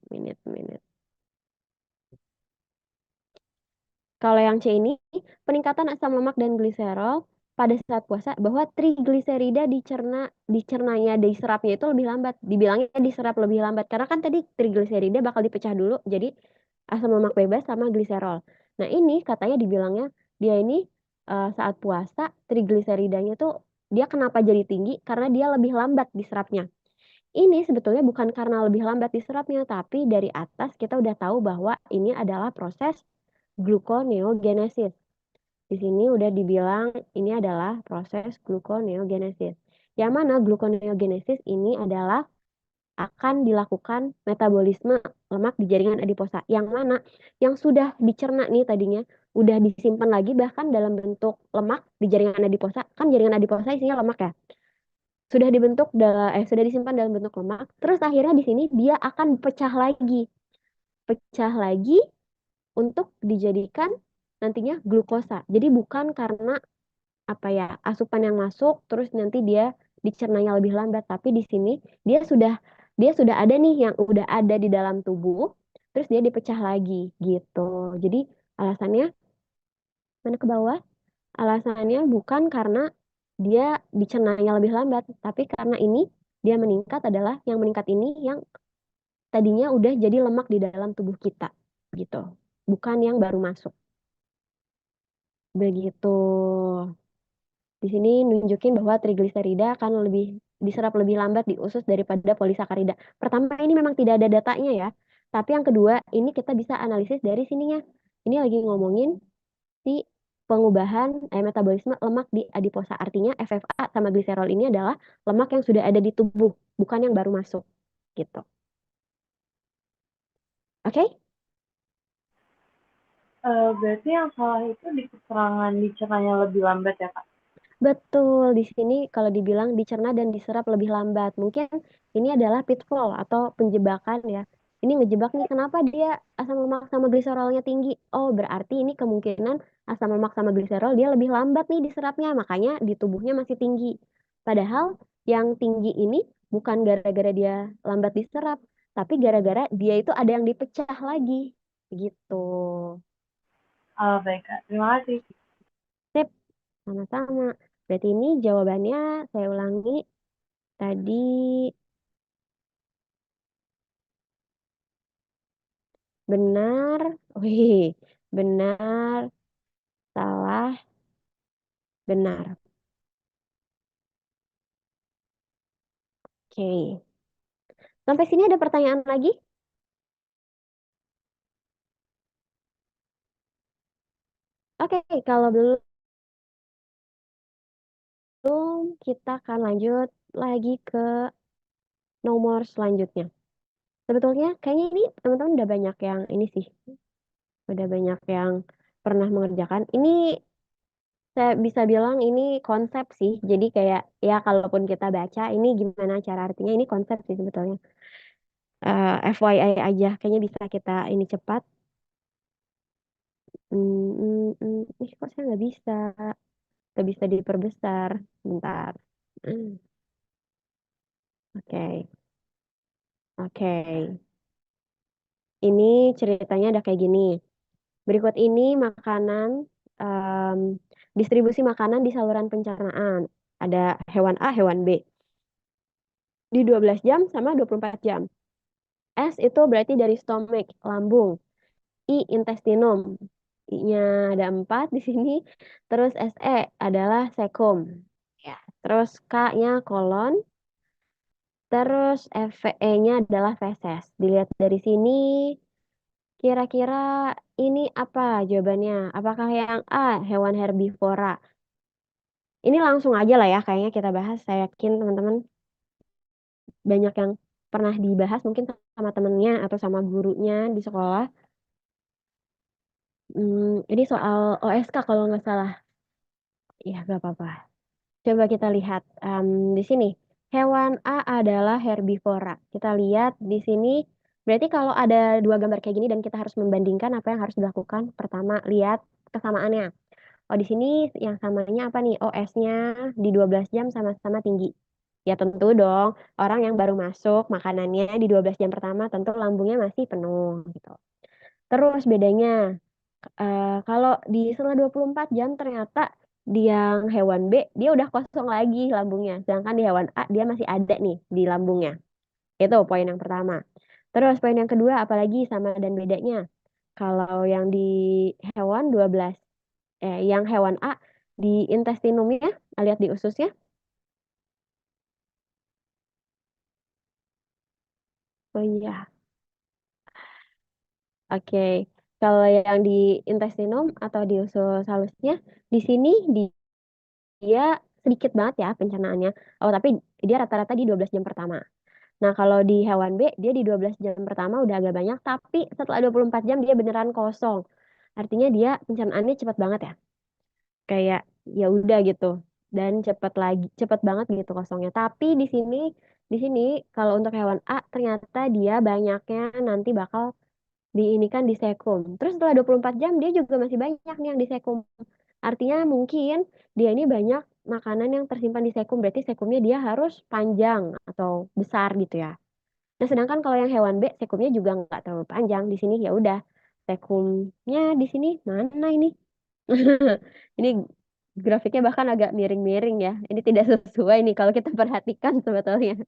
Minute. Kalau yang C ini, peningkatan asam lemak dan gliserol pada saat puasa bahwa trigliserida dicernanya, diserapnya itu lebih lambat. Dibilangnya diserap lebih lambat karena kan tadi trigliserida bakal dipecah dulu jadi asam lemak bebas sama gliserol. Nah, ini katanya dibilangnya dia ini saat puasa trigliseridanya tuh dia kenapa jadi tinggi karena dia lebih lambat diserapnya. Ini sebetulnya bukan karena lebih lambat diserapnya, tapi dari atas kita udah tahu bahwa ini adalah proses gluconeogenesis. Di sini udah dibilang ini adalah proses gluconeogenesis. Yang mana gluconeogenesis ini adalah akan dilakukan metabolisme lemak di jaringan adiposa. Yang mana yang sudah dicerna nih tadinya, udah disimpan lagi bahkan dalam bentuk lemak di jaringan adiposa. Kan jaringan adiposa isinya lemak ya. Sudah disimpan dalam bentuk lemak. Terus akhirnya di sini dia akan pecah lagi untuk dijadikan nantinya glukosa. Jadi bukan karena apa ya asupan yang masuk terus nanti dia dicernanya lebih lambat, tapi di sini dia sudah dia sudah ada nih yang udah ada di dalam tubuh, terus dia dipecah lagi gitu. Jadi alasannya mana ke bawah? Alasannya bukan karena dia dicernanya lebih lambat, tapi karena ini dia meningkat adalah yang meningkat ini yang tadinya udah jadi lemak di dalam tubuh kita gitu. Bukan yang baru masuk. Begitu. Di sini nunjukin bahwa trigliserida akan diserap lebih lambat di usus daripada polisakarida. Pertama, ini memang tidak ada datanya ya. Tapi yang kedua, ini kita bisa analisis dari sininya. Ini lagi ngomongin si pengubahan metabolisme lemak di adiposa. Artinya FFA sama gliserol ini adalah lemak yang sudah ada di tubuh, bukan yang baru masuk. Gitu. Oke? Berarti yang salah itu di keterangan dicernanya lebih lambat ya Kak? Betul, di sini kalau dibilang dicerna dan diserap lebih lambat. Mungkin ini adalah pitfall atau penjebakan ya. Ini ngejebak nih, kenapa dia asam lemak sama gliserolnya tinggi? Oh, berarti ini kemungkinan asam lemak sama gliserol dia lebih lambat nih diserapnya, makanya di tubuhnya masih tinggi. Padahal yang tinggi ini bukan gara-gara dia lambat diserap, tapi gara-gara dia itu ada yang dipecah lagi. Gitu. Baik Kak, terima kasih. Sip, sama-sama. Berarti ini jawabannya saya ulangi. Tadi benar, wih, benar, salah, benar. Oke. Sampai sini ada pertanyaan lagi? Oke. Oke, kalau belum kita akan lanjut lagi ke nomor selanjutnya. Sebetulnya kayaknya ini teman-teman udah banyak yang ini sih, udah banyak yang pernah mengerjakan. Ini saya bisa bilang ini konsep sih. Jadi kayak ya kalaupun kita baca ini gimana cara artinya ini konsep sih sebetulnya. FYI aja, kayaknya bisa kita ini cepat. Ih, kok saya nggak bisa diperbesar. Bentar. Hmm, Oke, oke. Ini ceritanya ada kayak gini. Berikut ini makanan, em, distribusi makanan di saluran pencernaan. Ada hewan A, hewan B. Di 12 jam sama 24 jam. S itu berarti dari stomach, lambung. I, intestinum. I-nya ada 4 di sini. Terus SE adalah sekum. Ya. Terus K-nya kolon. Terus FE-nya adalah feses. Dilihat dari sini, kira-kira ini apa jawabannya? Apakah yang A, hewan herbivora? Ini langsung aja lah ya, kayaknya kita bahas. Saya yakin teman-teman banyak yang pernah dibahas mungkin sama temennya atau sama gurunya di sekolah. Ini soal OSK kalau nggak salah. Ya, nggak apa-apa. Coba kita lihat di sini. Hewan A adalah herbivora. Kita lihat di sini. Berarti kalau ada dua gambar kayak gini dan kita harus membandingkan apa yang harus dilakukan. Pertama, lihat kesamaannya. Oh, di sini yang samanya apa nih? Oh, S-nya di 12 jam sama-sama tinggi. Ya tentu dong, orang yang baru masuk makanannya di 12 jam pertama tentu lambungnya masih penuh gitu. Terus bedanya, kalau di setelah 24 jam ternyata di yang hewan B dia udah kosong lagi lambungnya. Sedangkan di hewan A dia masih ada nih di lambungnya. Itu poin yang pertama. Terus poin yang kedua apalagi sama dan bedanya. Kalau yang di hewan 12 yang hewan A di intestinumnya, lihat di ususnya. Oh iya, oke. Kalau yang di intestinum atau di usus halusnya, di sini dia sedikit banget ya pencernaannya. Oh, tapi dia rata-rata di 12 jam pertama. Nah, kalau di hewan B, dia di 12 jam pertama udah agak banyak, tapi setelah 24 jam dia beneran kosong. Artinya dia pencernaannya cepat banget ya. Kayak ya udah gitu. Dan cepat banget gitu kosongnya. Tapi di sini kalau untuk hewan A ternyata dia banyaknya nanti bakal diinikan di sekum. Terus setelah 24 jam dia juga masih banyak nih yang di sekum. Artinya mungkin dia ini banyak makanan yang tersimpan di sekum. Berarti sekumnya dia harus panjang atau besar gitu ya. Nah, sedangkan kalau yang hewan B, sekumnya juga nggak terlalu panjang. Di sini ya udah, sekumnya di sini mana ini? Ini grafiknya bahkan agak miring-miring ya. Ini tidak sesuai nih kalau kita perhatikan sebetulnya.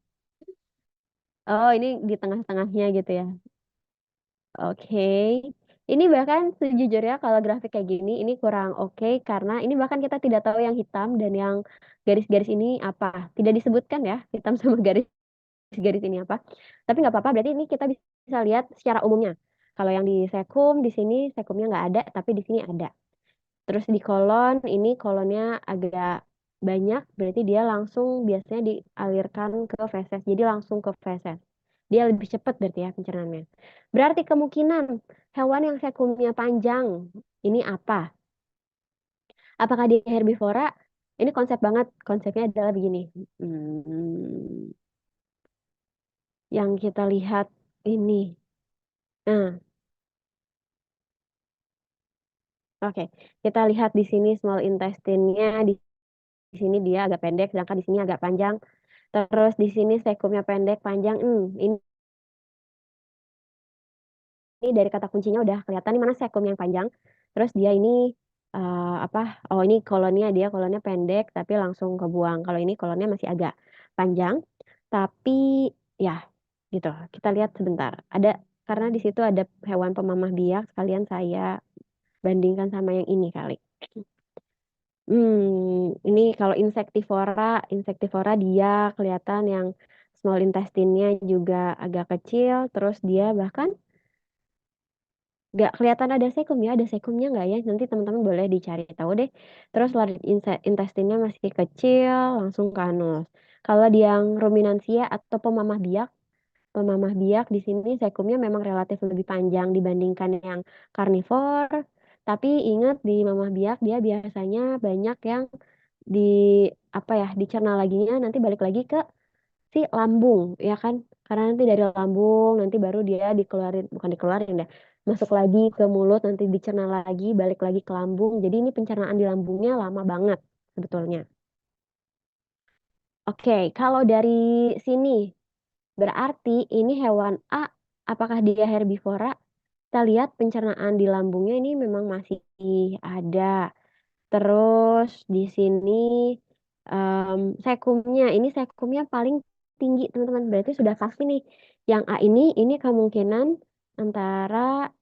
Oh, ini di tengah-tengahnya gitu ya. Oke. Ini bahkan sejujurnya kalau grafik kayak gini ini kurang oke karena ini bahkan kita tidak tahu yang hitam dan yang garis-garis ini apa. Tidak disebutkan ya, hitam sama garis ini apa. Tapi nggak apa-apa, berarti ini kita bisa lihat secara umumnya. Kalau yang di sekum, di sini sekumnya nggak ada, tapi di sini ada. Terus di kolon, ini kolonnya agak banyak, berarti dia langsung biasanya dialirkan ke feses. Jadi langsung ke feses. Dia lebih cepat berarti ya pencernaannya. Berarti kemungkinan hewan yang sekumnya panjang, ini apa? Apakah dia herbivora? Ini konsep banget. Konsepnya adalah begini. Hmm, yang kita lihat ini. Nah, oke. Kita lihat di sini small intestine-nya di sini dia agak pendek, sedangkan di sini agak panjang. Terus di sini sekumnya pendek, panjang. Ini dari kata kuncinya udah kelihatan nih mana sekum yang panjang. Terus dia ini apa? Oh, ini kolonnya pendek tapi langsung kebuang. Kalau ini kolonnya masih agak panjang, tapi ya gitu. Kita lihat sebentar. Karena di situ ada hewan pemamah biak. Sekalian saya bandingkan sama yang ini kali. Ini kalau insektivora dia kelihatan yang small intestine-nya juga agak kecil, terus dia bahkan Nggak kelihatan ada sekum ya, ada sekumnya nggak ya? Nanti teman-teman boleh dicari tahu deh. Terus larit intestinnya masih kecil, langsung ke anus. Kalau di yang ruminansia atau pemamah biak di sini sekumnya memang relatif lebih panjang dibandingkan yang karnivor. Tapi ingat di mamah biak dia biasanya banyak yang di apa ya, dicerna laginya nanti balik lagi ke si lambung ya kan, karena nanti dari lambung nanti baru dia dikeluarin, bukan dikeluarin deh, masuk lagi ke mulut nanti dicerna lagi balik lagi ke lambung, jadi ini pencernaan di lambungnya lama banget sebetulnya. Oke, kalau dari sini berarti ini hewan A, apakah dia herbivora? Kita lihat pencernaan di lambungnya ini memang masih ada. Terus di sini sekumnya paling tinggi teman-teman. Berarti sudah pasti nih. Yang A ini kemungkinan antara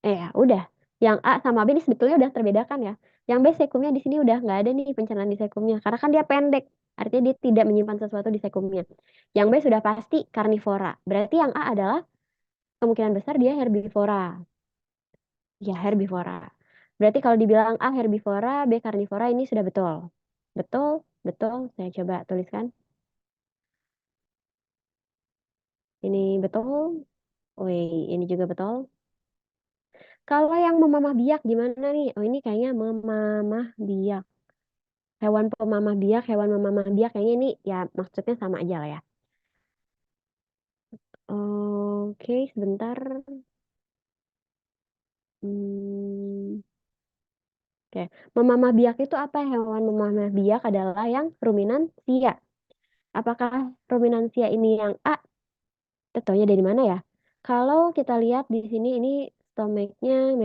ya udah. Yang A sama B ini sebetulnya udah terbedakan ya. Yang B sekumnya di sini udah nggak ada nih pencernaan di sekumnya karena kan dia pendek. Artinya dia tidak menyimpan sesuatu di sekumnya. Yang B sudah pasti karnivora. Berarti yang A adalah kemungkinan besar dia herbivora. Ya, herbivora. Berarti kalau dibilang A herbivora, B karnivora ini sudah betul. Betul, betul. Saya coba tuliskan. Ini betul. Wih, ini juga betul. Kalau yang memamah biak gimana nih? Oh, ini kayaknya memamah biak. Hewan pemamah biak, hewan memamah biak. Kayaknya ini ya maksudnya sama aja lah ya. Oke, sebentar. Hmm, oke. Memamah biak itu apa? Hewan memamah biak adalah yang ruminansia. Apakah ruminansia ini yang A? Taunya dari mana ya? Kalau kita lihat di sini ini stomachnya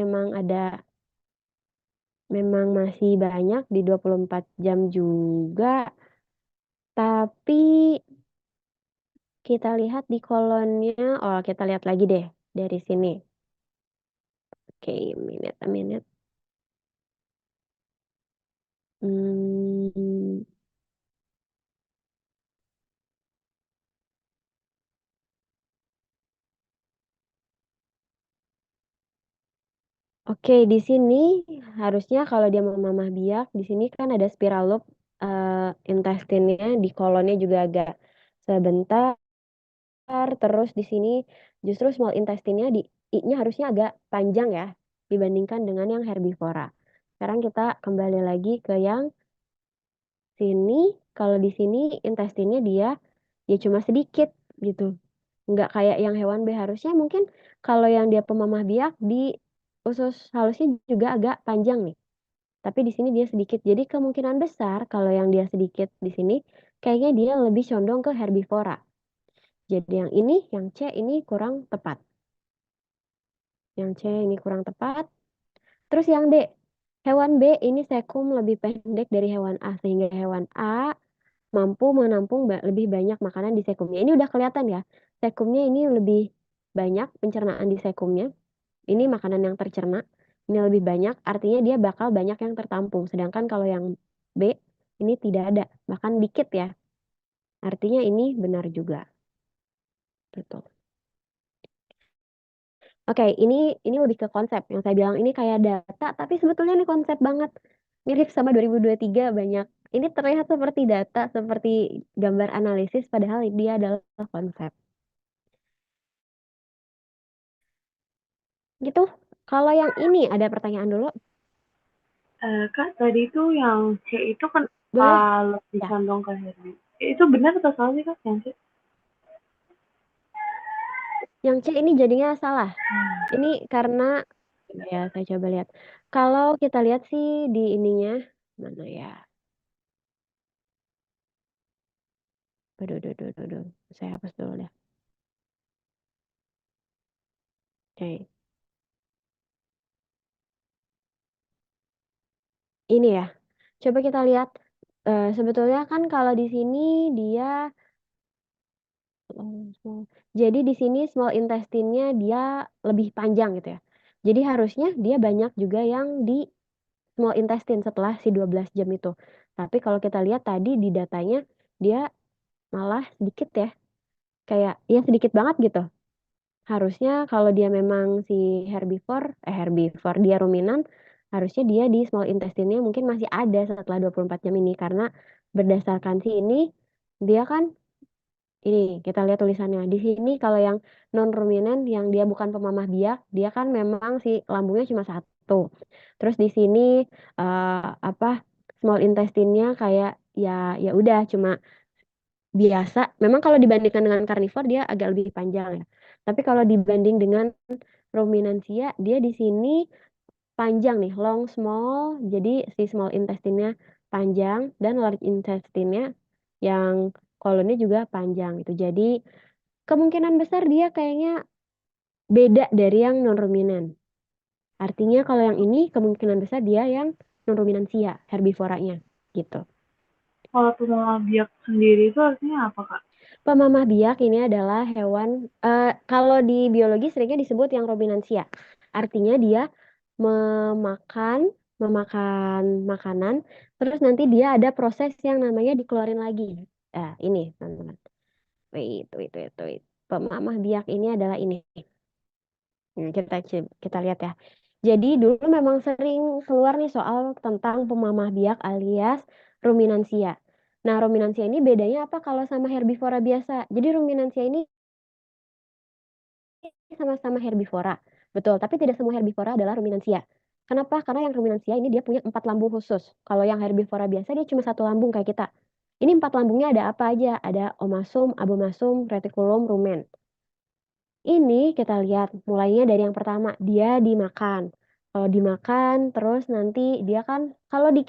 memang masih banyak di 24 jam juga. Tapi kita lihat di kolonnya, oh kita lihat lagi deh dari sini. Oke, a minute. Hmm, oke, di sini harusnya kalau dia mau mamah biak, di sini kan ada spiral loop intestinnya, di kolonnya juga agak sebentar. Terus di sini justru small intestine-nya di I-nya harusnya agak panjang ya dibandingkan dengan yang herbivora. Sekarang kita kembali lagi ke yang sini. Kalau di sini intestinnya dia cuma sedikit gitu. Nggak kayak yang hewan B, harusnya mungkin kalau yang dia pemamah biak di usus halusnya juga agak panjang nih. Tapi di sini dia sedikit. Jadi kemungkinan besar kalau yang dia sedikit di sini kayaknya dia lebih condong ke herbivora. Jadi yang C ini kurang tepat. Yang C ini kurang tepat. Terus yang D, hewan B ini sekum lebih pendek dari hewan A sehingga hewan A mampu menampung lebih banyak makanan di sekumnya. Ini udah kelihatan ya. Sekumnya ini lebih banyak pencernaan di sekumnya. Ini makanan yang tercerna. Ini lebih banyak, artinya dia bakal banyak yang tertampung. Sedangkan kalau yang B ini tidak ada, bahkan dikit ya. Artinya ini benar juga. Betul. Oke, ini lebih ke konsep. Yang saya bilang ini kayak data, tapi sebetulnya ini konsep banget. Mirip sama 2023 banyak. Ini terlihat seperti data, seperti gambar analisis, padahal dia adalah konsep. Gitu. Kalau yang ini ada pertanyaan dulu, Kak, tadi itu yang C itu kan boleh? lebih Ya, condong ke Herbi. Itu benar atau salah sih Kak yang C? yang C ini jadinya salah. Ini karena ya saya coba lihat. Kalau kita lihat sih di ininya mana ya? Aduh, aduh, aduh, aduh, aduh. Saya hapus dulu deh. Oke. Ini ya. Coba kita lihat. Sebetulnya kan kalau di sini dia jadi di sini small intestine-nya dia lebih panjang gitu ya. Jadi harusnya dia banyak juga yang di small intestine setelah si 12 jam itu. Tapi kalau kita lihat tadi di datanya dia malah sedikit ya. Kayak ya sedikit banget gitu. harusnya kalau dia memang si herbivore, dia ruminan, harusnya dia di small intestine-nya mungkin masih ada setelah 24 jam ini. Karena berdasarkan si ini, dia kan, ini kita lihat tulisannya. Di sini kalau yang non-ruminan, yang dia bukan pemamah biak, dia kan memang si lambungnya cuma satu. Terus di sini apa small intestine-nya kayak ya ya udah cuma biasa. Memang kalau dibandingkan dengan karnivor dia agak lebih panjang ya. Tapi kalau dibanding dengan ruminansia, dia di sini panjang nih, long small. Jadi si small intestine-nya panjang dan large intestine-nya yang kolonnya juga panjang gitu. Jadi kemungkinan besar dia kayaknya beda dari yang non ruminan. Artinya kalau yang ini kemungkinan besar dia yang non ruminansia, herbivoranya gitu. Kalau pemama biak sendiri itu artinya apa, Kak? Pemamah biak ini adalah hewan, kalau di biologi seringnya disebut yang ruminansia. Artinya dia memakan, memakan makanan, terus nanti dia ada proses yang namanya dikeluarin lagi. Ini teman-teman. Wait. Pemamah biak ini adalah ini. Kita lihat ya. Jadi dulu memang sering keluar nih soal tentang pemamah biak alias ruminansia. Nah, ruminansia ini bedanya apa kalau sama herbivora biasa? Jadi ruminansia ini sama-sama herbivora. Betul, tapi tidak semua herbivora adalah ruminansia. Kenapa? Karena yang ruminansia ini dia punya 4 lambung khusus. Kalau yang herbivora biasa dia cuma 1 lambung kayak kita. Ini 4 lambungnya ada apa aja? Ada omasum, abomasum, retikulum, rumen. Ini kita lihat mulainya dari yang pertama, dia dimakan. Kalau dimakan, terus nanti dia kan, kalau di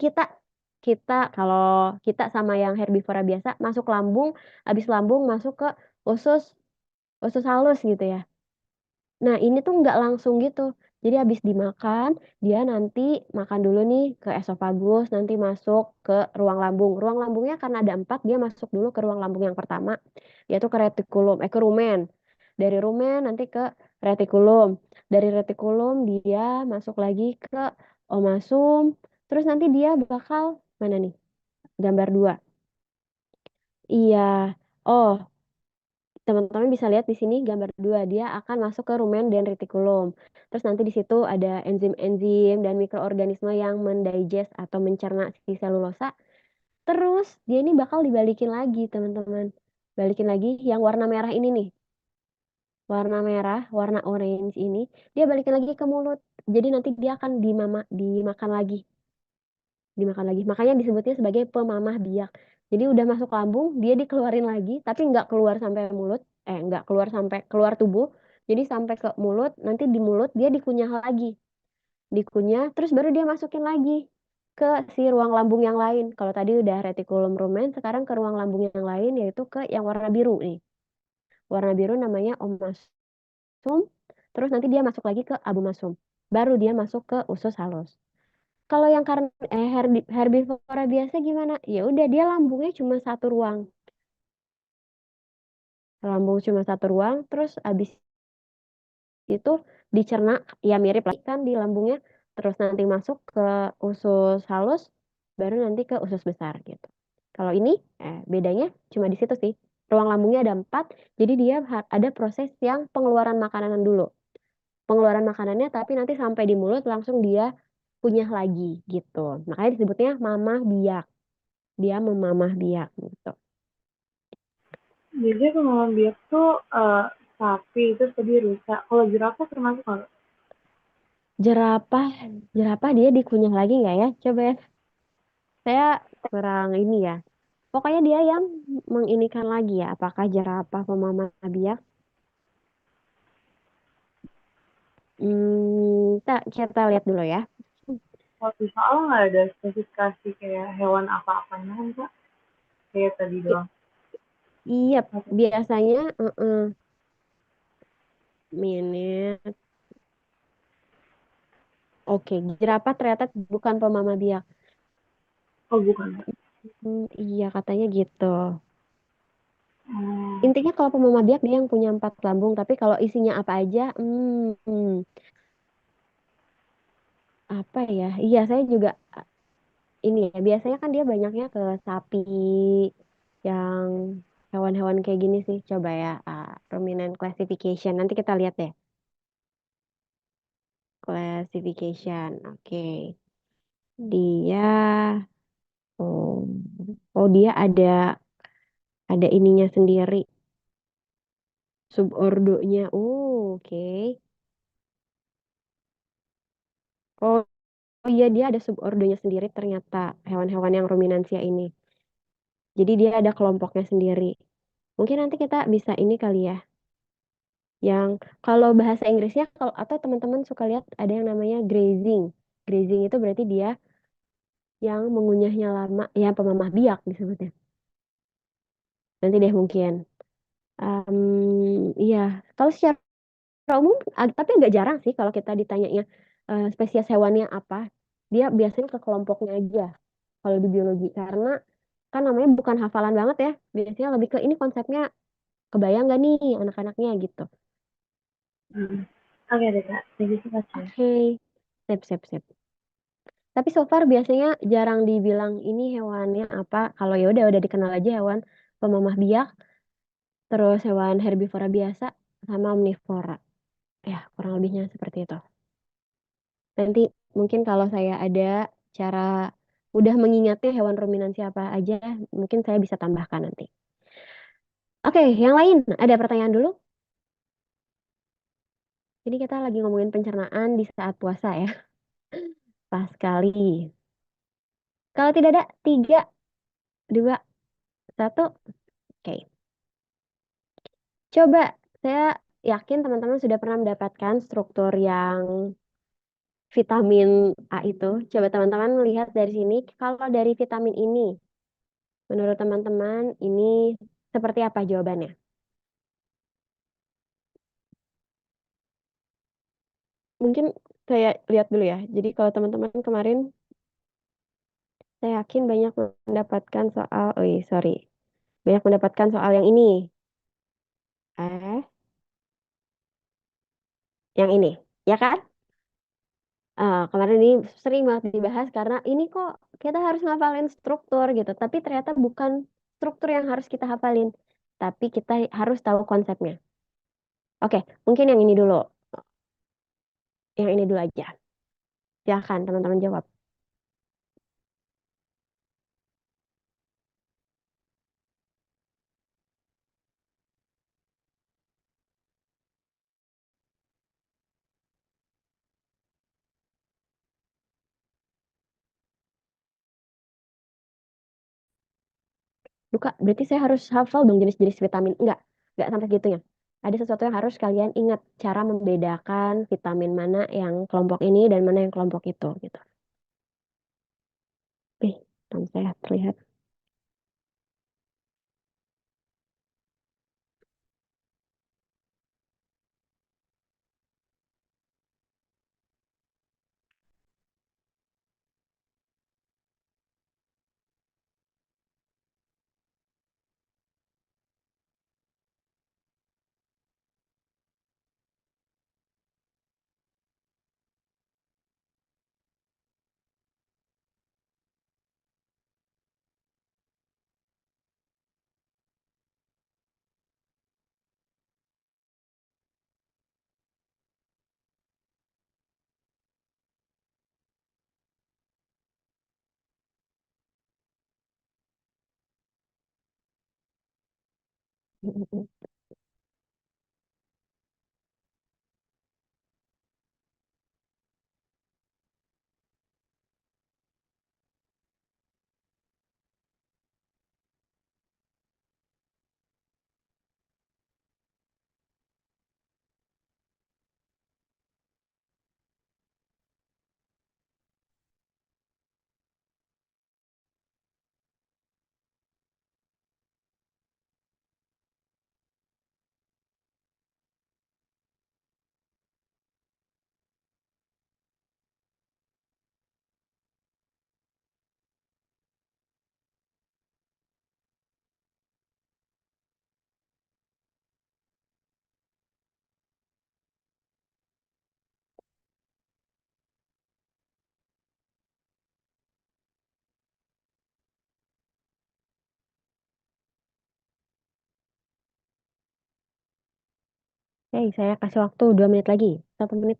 kalau kita sama yang herbivora biasa, masuk lambung, habis lambung masuk ke usus, usus halus gitu ya. Nah, ini tuh nggak langsung gitu. Jadi habis dimakan, dia nanti makan dulu nih ke esofagus, nanti masuk ke ruang lambung. Ruang lambungnya karena ada 4, dia masuk dulu ke ruang lambung yang pertama, yaitu ke retikulum, ke rumen. Dari rumen nanti ke retikulum. Dari retikulum dia masuk lagi ke omasum, terus nanti dia bakal, mana nih? Gambar 2. Iya. Oh, teman-teman bisa lihat di sini gambar 2, dia akan masuk ke rumen dan retikulum. Terus nanti di situ ada enzim-enzim dan mikroorganisme yang mendigest atau mencerna si selulosa. Terus dia ini bakal dibalikin lagi, teman-teman. Balikin lagi yang warna merah ini nih. Warna merah, warna orange ini, dia balikin lagi ke mulut. Jadi nanti dia akan dimakan lagi, dimakan lagi. Makanya disebutnya sebagai pemamah biak. Jadi udah masuk lambung, dia dikeluarin lagi, tapi nggak keluar sampai mulut, nggak keluar sampai keluar tubuh. Jadi sampai ke mulut, nanti di mulut dia dikunyah lagi, dikunyah, terus baru dia masukin lagi ke si ruang lambung yang lain. Kalau tadi udah retikulum rumen, sekarang ke ruang lambung yang lain, yaitu ke yang warna biru nih. Warna biru namanya omasum, terus nanti dia masuk lagi ke abomasum. Baru dia masuk ke usus halus. Kalau yang herbivora biasa gimana? Ya udah dia lambungnya cuma satu ruang. Lambung cuma satu ruang, terus abis itu dicerna, ya mirip lagi kan di lambungnya. Terus nanti masuk ke usus halus, baru nanti ke usus besar gitu. Kalau ini bedanya cuma di situ sih. Ruang lambungnya ada 4, jadi dia ada proses yang pengeluaran makanan dulu. Pengeluaran makanannya tapi nanti sampai di mulut langsung dia kunyah lagi gitu. Makanya disebutnya mamah biak. Dia memamah biak gitu. Jadi pemama biak tuh sapi, terus tadi rusa. Kalau jerapah termasuk nggak? Jerapah, jerapah dia dikunyah lagi nggak ya? Coba ya. Saya kurang ini ya. Pokoknya dia yang menginikan lagi ya. Apakah jerapah memamah biak? Kita lihat dulu ya. Kalau di soal nggak ada spesifikasi kayak hewan apa-apanya kan, Kak? Kayak tadi I- doang. Iya, biasanya minute. Oke, jerapah ternyata bukan pemamah biak. Oh, bukan, Kak. Iya, katanya gitu. Hmm, Intinya kalau pemamah biak dia yang punya 4 lambung, tapi kalau isinya apa aja, apa ya? Iya, saya juga ini ya. Biasanya kan dia banyaknya ke sapi, yang hewan-hewan kayak gini sih. Coba ya. Ruminant classification. Nanti kita lihat deh. Classification. Oke. Dia oh, oh dia ada ininya sendiri. Subordonya. Oh, oke. Oh, oh iya dia ada subordonya sendiri ternyata hewan-hewan yang ruminansia ini. Jadi dia ada kelompoknya sendiri. Mungkin nanti kita bisa ini kali ya. Yang kalau bahasa Inggrisnya kalau atau teman-teman suka lihat ada yang namanya grazing. Grazing itu berarti dia yang mengunyahnya lama, ya pemamah biak disebutnya. Nanti deh mungkin. Iya, kalau secara umum, tapi agak jarang sih kalau kita ditanyanya spesies hewannya apa. Dia biasanya ke kelompoknya aja kalau di biologi. Karena kan namanya bukan hafalan banget ya. Biasanya lebih ke ini konsepnya kebayang gak nih anak-anaknya gitu. Mhm. Oke deh Kak, thank you so much ya. Oke, sip, sip, sip. Tapi so far biasanya jarang dibilang ini hewannya apa. Kalau ya udah dikenal aja hewan pemamah biak, terus hewan herbivora biasa sama omnivora. Ya, kurang lebihnya seperti itu. Nanti mungkin kalau saya ada cara udah mengingatnya hewan ruminansi apa aja, mungkin saya bisa tambahkan nanti. Oke, yang lain ada pertanyaan dulu? Ini kita lagi ngomongin pencernaan di saat puasa ya. Pas sekali. Kalau tidak ada, tiga, dua, satu. Oke. Coba, saya yakin teman-teman sudah pernah mendapatkan struktur yang vitamin A itu. Coba teman-teman lihat dari sini. Kalau dari vitamin ini, menurut teman-teman ini seperti apa jawabannya? Mungkin saya lihat dulu ya. Jadi kalau teman-teman kemarin, saya yakin banyak mendapatkan soal, oh iya, sorry. Banyak mendapatkan soal yang ini. Yang ini. Ya kan? Kemarin ini sering banget dibahas karena ini kok kita harus ngafalin struktur gitu. Tapi ternyata bukan struktur yang harus kita hafalin. Tapi kita harus tahu konsepnya. Oke, mungkin yang ini dulu. Yang ini dulu aja. Silakan teman-teman jawab. Duh, Kak, berarti saya harus hafal dong jenis-jenis vitamin. Enggak sampai segitunya. Ada sesuatu yang harus kalian ingat. Cara membedakan vitamin mana yang kelompok ini dan mana yang kelompok itu gitu. Tangan saya terlihat. Saya kasih waktu 2 menit lagi. 1 menit.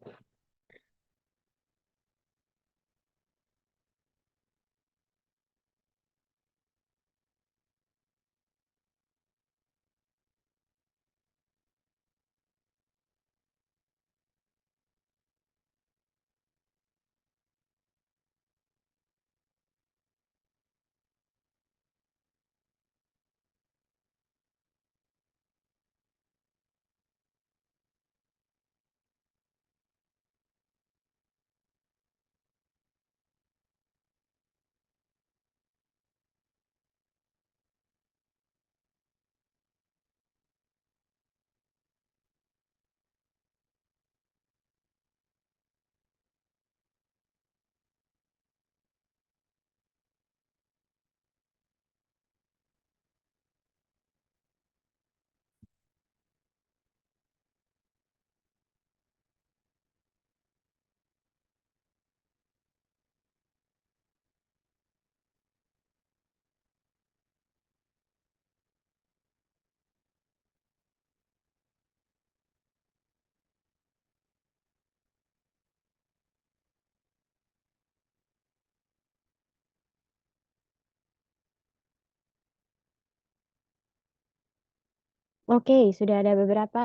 Oke, sudah ada beberapa.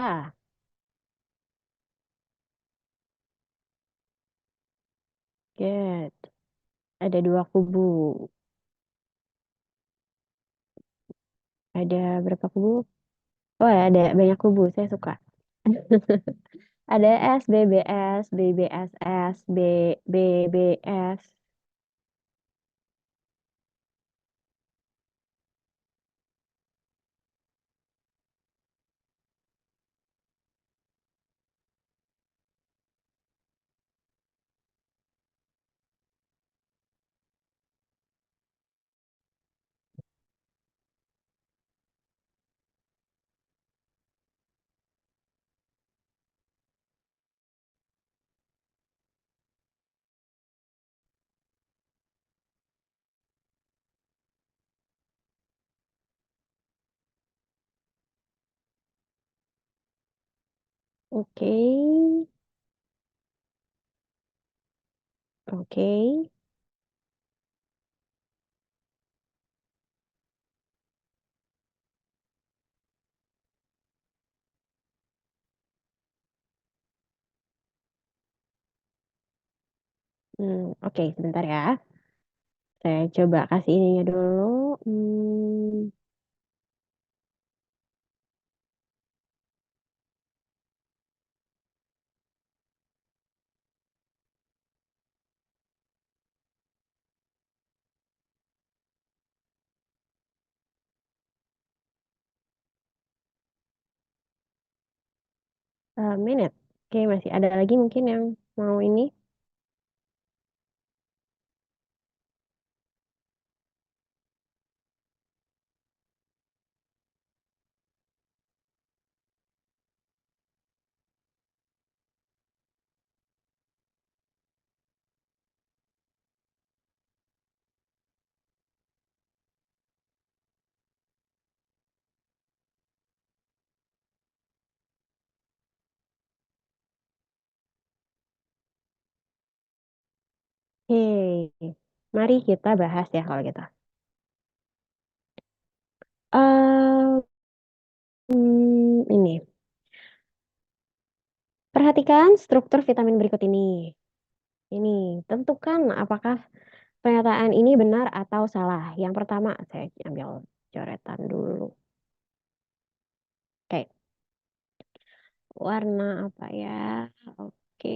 Good. Ada 2 kubu. Ada berapa kubu? Oh, ada banyak kubu. Saya suka. Ada SBBS, BBSS, BBS. Oke, oke. Oke, sebentar ya. Saya coba kasih ininya dulu. Minute. Oke, masih ada lagi mungkin yang mau ini. Oke, mari kita bahas ya kalau gitu. Eh, ini. Perhatikan struktur vitamin berikut ini. Ini, tentukan apakah pernyataan ini benar atau salah. Yang pertama, saya ambil coretan dulu. Oke, warna apa ya? Oke.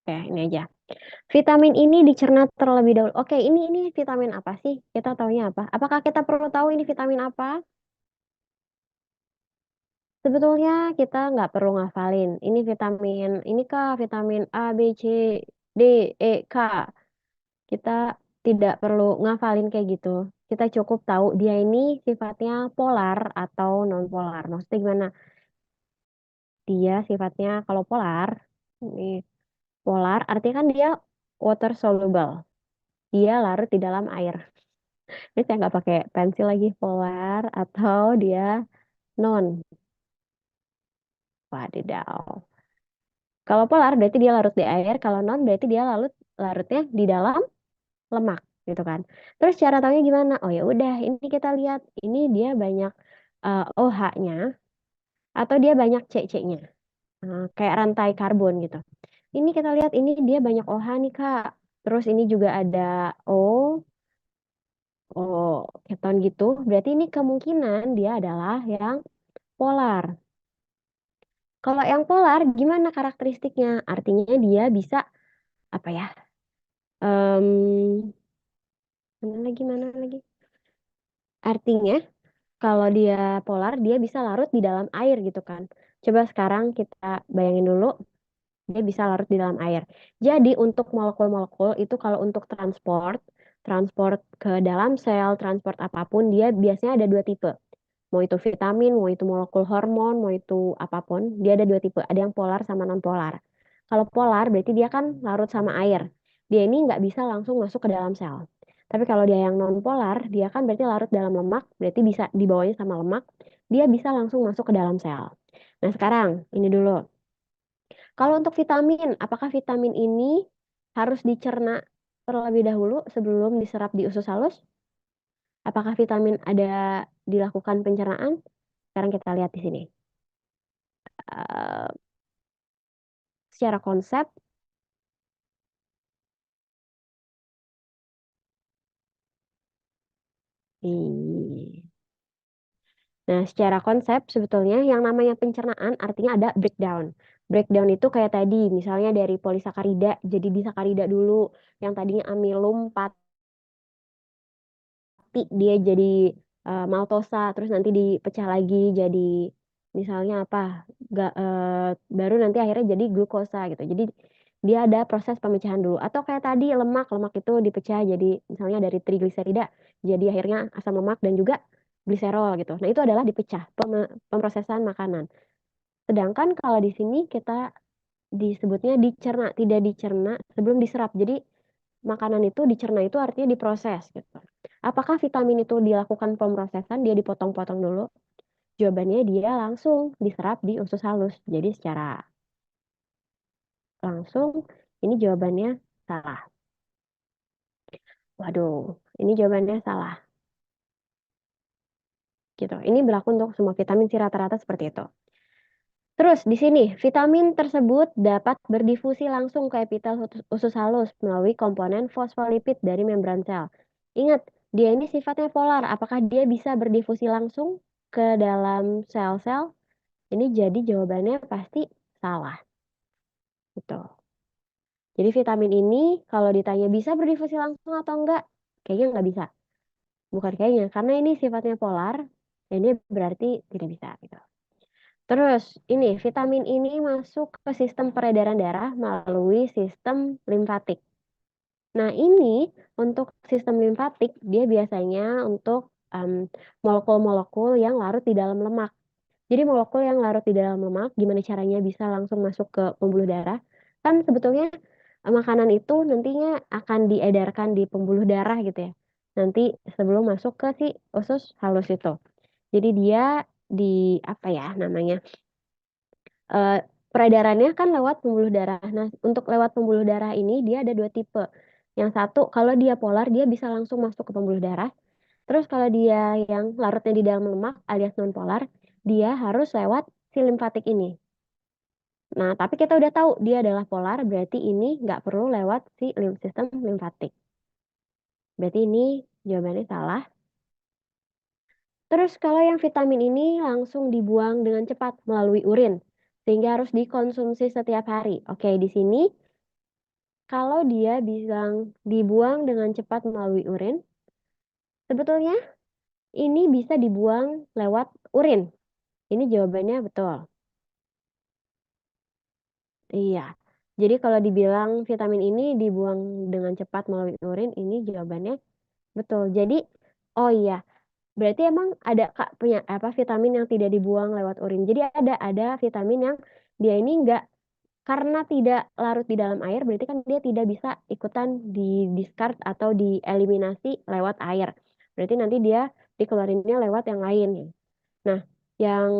Oke, ini aja. Vitamin ini dicerna terlebih dahulu. Oke, ini vitamin apa sih? Kita taunya apa? Apakah kita perlu tahu ini vitamin apa? Sebetulnya kita nggak perlu ngafalin. Ini vitamin, ini kah vitamin A, B, C, D, E, K. Kita tidak perlu ngafalin kayak gitu. Kita cukup tahu dia ini sifatnya polar atau non polar. Maksudnya gimana? Dia sifatnya kalau polar, ini polar artinya kan dia water soluble. Dia larut di dalam air. Ini saya nggak pakai pensil lagi, polar atau dia non. Wadidaw. Kalau polar berarti dia larut di air, kalau non berarti dia larutnya di dalam lemak gitu kan. Terus cara tahunya gimana? Oh ya udah, ini kita lihat ini dia banyak OH-nya atau dia banyak CC-nya. Kayak rantai karbon gitu. Ini kita lihat ini dia banyak OH nih Kak. Terus ini juga ada O, O keton gitu. Berarti ini kemungkinan dia adalah yang polar. Kalau yang polar gimana karakteristiknya? Artinya dia bisa apa ya? Em, mana lagi? Artinya kalau dia polar dia bisa larut di dalam air gitu kan. Coba sekarang kita bayangin dulu dia bisa larut di dalam air. Jadi untuk molekul-molekul itu kalau untuk transport ke dalam sel, transport apapun dia biasanya ada dua tipe. Mau itu vitamin, mau itu molekul hormon, mau itu apapun, dia ada dua tipe. Ada yang polar sama non polar. Kalau polar berarti dia kan larut sama air. Dia ini nggak bisa langsung masuk ke dalam sel. Tapi kalau dia yang non polar, dia kan berarti larut dalam lemak, berarti bisa dibawanya sama lemak, dia bisa langsung masuk ke dalam sel. Nah sekarang ini dulu. Kalau untuk vitamin, apakah vitamin ini harus dicerna terlebih dahulu sebelum diserap di usus halus? Apakah vitamin ada dilakukan pencernaan? Sekarang kita lihat di sini. Eh, Secara konsep, ih. Nah, secara konsep sebetulnya yang namanya pencernaan artinya ada breakdown. Breakdown itu kayak tadi, misalnya dari polisakarida jadi disakarida dulu, yang tadinya amilum dia jadi maltosa terus nanti dipecah lagi jadi misalnya apa baru nanti akhirnya jadi glukosa gitu jadi dia ada proses pemecahan dulu atau kayak tadi lemak itu dipecah jadi misalnya dari trigliserida jadi akhirnya asam lemak dan juga gliserol gitu nah itu adalah dipecah pemrosesan makanan sedangkan kalau di sini kita disebutnya dicerna tidak dicerna sebelum diserap jadi makanan itu dicerna itu artinya diproses gitu. Apakah vitamin itu dilakukan pemrosesan, dia dipotong-potong dulu? Jawabannya dia langsung diserap di usus halus. Jadi secara langsung ini jawabannya salah. Waduh, ini jawabannya salah gitu. Ini berlaku untuk semua vitamin sih rata-rata seperti itu. Terus di sini vitamin tersebut dapat berdifusi langsung ke epitel usus halus melalui komponen fosfolipid dari membran sel. Ingat, dia ini sifatnya polar. Apakah dia bisa berdifusi langsung ke dalam sel-sel? Ini jadi jawabannya pasti salah. Gitu. Jadi vitamin ini kalau ditanya bisa berdifusi langsung atau enggak? Kayaknya nggak bisa. Bukan kayaknya, karena ini sifatnya polar. Ini berarti tidak bisa. Gitu. Terus ini vitamin ini masuk ke sistem peredaran darah melalui sistem limfatik. Nah ini untuk sistem limfatik dia biasanya untuk molekul-molekul yang larut di dalam lemak. Jadi molekul yang larut di dalam lemak gimana caranya bisa langsung masuk ke pembuluh darah? Kan sebetulnya makanan itu nantinya akan diedarkan di pembuluh darah gitu ya. Nanti sebelum masuk ke si usus halus itu. Jadi dia di apa ya namanya? eh, Peredarannya kan lewat pembuluh darah. Nah, untuk lewat pembuluh darah ini dia ada dua tipe. Yang satu, kalau dia polar, dia bisa langsung masuk ke pembuluh darah. Terus kalau dia yang larutnya di dalam lemak alias non polar, dia harus lewat si limfatik ini. Nah, tapi kita udah tahu dia adalah polar, berarti ini nggak perlu lewat si sistem limfatik. Berarti ini jawabannya salah. Terus kalau yang vitamin ini langsung dibuang dengan cepat melalui urin, sehingga harus dikonsumsi setiap hari. Oke, di sini kalau dia bilang dibuang dengan cepat melalui urin, sebetulnya ini bisa dibuang lewat urin. Ini jawabannya betul. Iya. Jadi kalau dibilang vitamin ini dibuang dengan cepat melalui urin, ini jawabannya betul. Jadi, oh iya, berarti emang ada Kak punya apa vitamin yang tidak dibuang lewat urin. Jadi ada vitamin yang dia ini enggak karena tidak larut di dalam air, berarti kan dia tidak bisa ikutan di discard atau dieliminasi lewat air. Berarti nanti dia dikeluarinnya lewat yang lain. Nah, yang